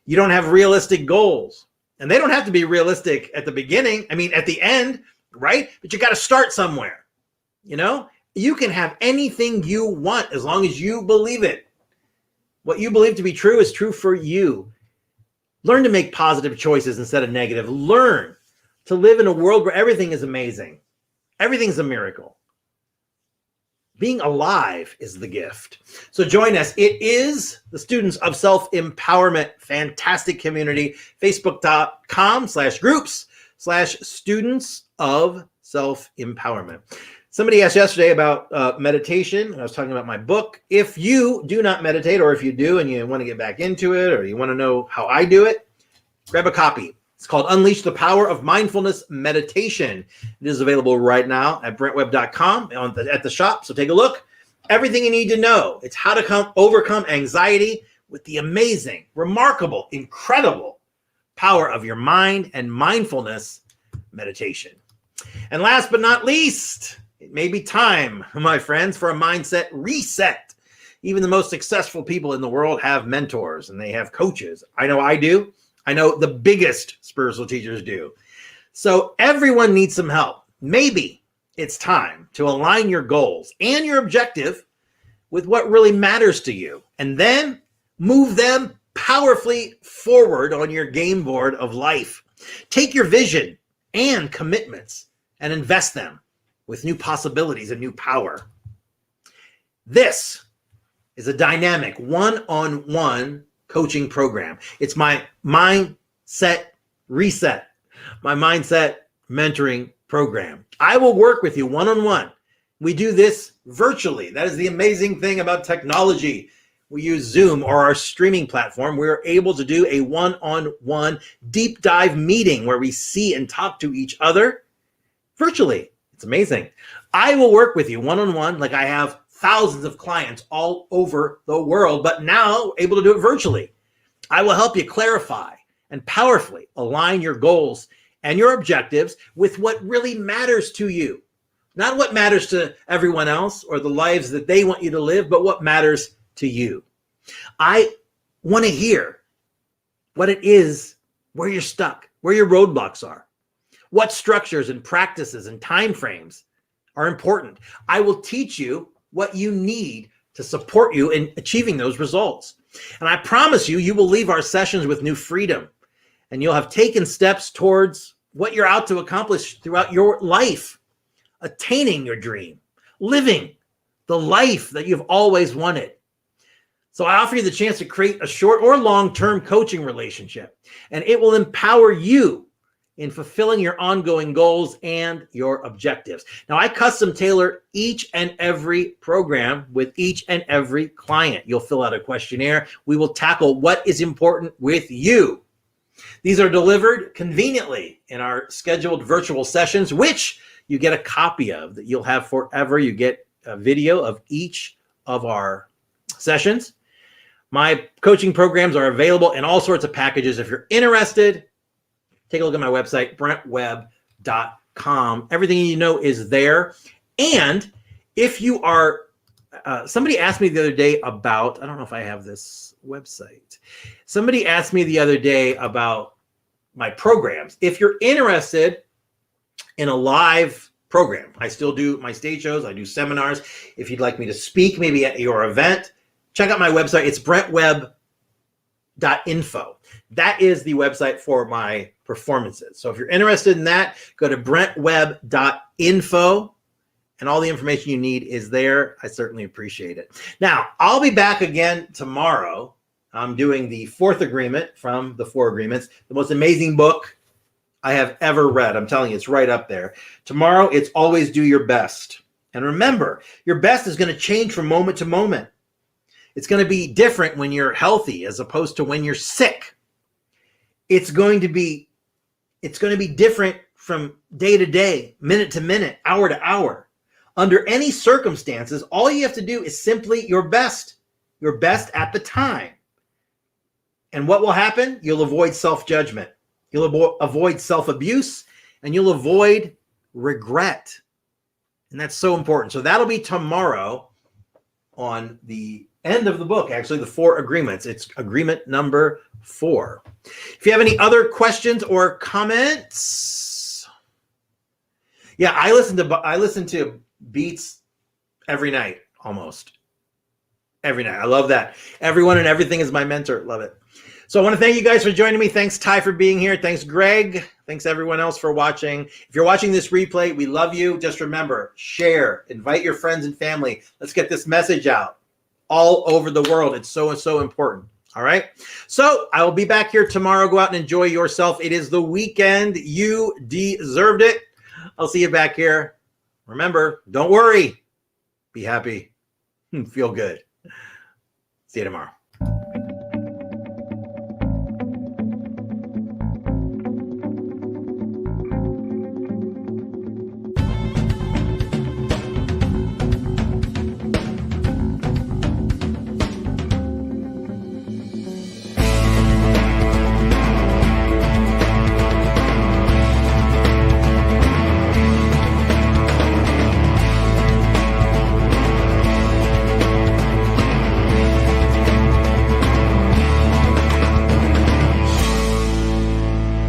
You don't have realistic goals. And they don't have to be realistic at the beginning. I mean, at the end, right? But you got to start somewhere. You know, you can have anything you want as long as you believe it. What you believe to be true is true for you. Learn to make positive choices instead of negative. Learn to live in a world where everything is amazing. Everything's a miracle. Being alive is the gift. So join us. It is the Students of Self-Empowerment fantastic community, facebook.com/groups/students of self-empowerment. Somebody asked yesterday about meditation. I was talking about my book. If you do not meditate, or if you do and you want to get back into it, or you want to know how I do it, grab a copy. It's called Unleash the Power of Mindfulness Meditation. It is available right now at brentwebb.com at the shop. So take a look. Everything you need to know. It's how to overcome anxiety with the amazing, remarkable, incredible power of your mind and mindfulness meditation. And last but not least, it may be time, my friends, for a mindset reset. Even the most successful people in the world have mentors and they have coaches. I know I do. I know the biggest spiritual teachers do. So everyone needs some help. Maybe it's time to align your goals and your objective with what really matters to you, and then move them powerfully forward on your game board of life. Take your vision and commitments and invest them with new possibilities and new power. This is a dynamic one-on-one coaching program. It's my mindset reset, my mindset mentoring program. I will work with you one-on-one. We do this virtually. That is the amazing thing about technology. We use Zoom or our streaming platform. We're able to do a one-on-one deep dive meeting where we see and talk to each other virtually. It's amazing. I will work with you one-on-one like I have thousands of clients all over the world, but now able to do it virtually. I will help you clarify and powerfully align your goals and your objectives with what really matters to you. Not what matters to everyone else or the lives that they want you to live, but what matters to you. I want to hear what it is, where you're stuck, where your roadblocks are, what structures and practices and time frames are important. I will teach you what you need to support you in achieving those results. And I promise you, you will leave our sessions with new freedom, and you'll have taken steps towards what you're out to accomplish throughout your life, attaining your dream, living the life that you've always wanted. So I offer you the chance to create a short or long-term coaching relationship, and it will empower you in fulfilling your ongoing goals and your objectives. Now, I custom tailor each and every program with each and every client. You'll fill out a questionnaire. We will tackle what is important with you. These are delivered conveniently in our scheduled virtual sessions, which you get a copy of that you'll have forever. You get a video of each of our sessions. My coaching programs are available in all sorts of packages. If you're interested, take a look at my website, brentwebb.com. Everything you know is there. And if you are, somebody asked me the other day about, I don't know if I have this website. Somebody asked me the other day about my programs. If you're interested in a live program, I still do my stage shows. I do seminars. If you'd like me to speak maybe at your event, check out my website. It's brentwebb.info. That is the website for my performances. So if you're interested in that, go to brentwebb.info, and all the information you need is there. I certainly appreciate it. Now, I'll be back again tomorrow. I'm doing the 4th agreement from the 4 agreements, the most amazing book I have ever read. I'm telling you, it's right up there. Tomorrow, it's always do your best. And remember, your best is going to change from moment to moment. It's going to be different when you're healthy as opposed to when you're sick. It's going to be different from day to day, minute to minute, hour to hour. Under any circumstances, all you have to do is simply your best at the time. And what will happen? You'll avoid self-judgment. You'll avoid self-abuse, and you'll avoid regret. And that's so important. So that'll be tomorrow on the end of the book, actually, the 4 agreements. It's agreement number 4. If you have any other questions or comments, yeah, I listen to beats every night, almost every night. I love that. Everyone and everything is my mentor. Love it. So I want to thank you guys for joining me. Thanks, Ty, for being here. Thanks, Greg. Thanks, everyone else, for watching. If you're watching this replay, we love you. Just remember, share, invite your friends and family. Let's get this message out all over the world. It's so important. All right. So I will be back here tomorrow. Go out and enjoy yourself. It is the weekend. You deserved it. I'll see you back here. Remember, don't worry. Be happy. Feel good. See you tomorrow.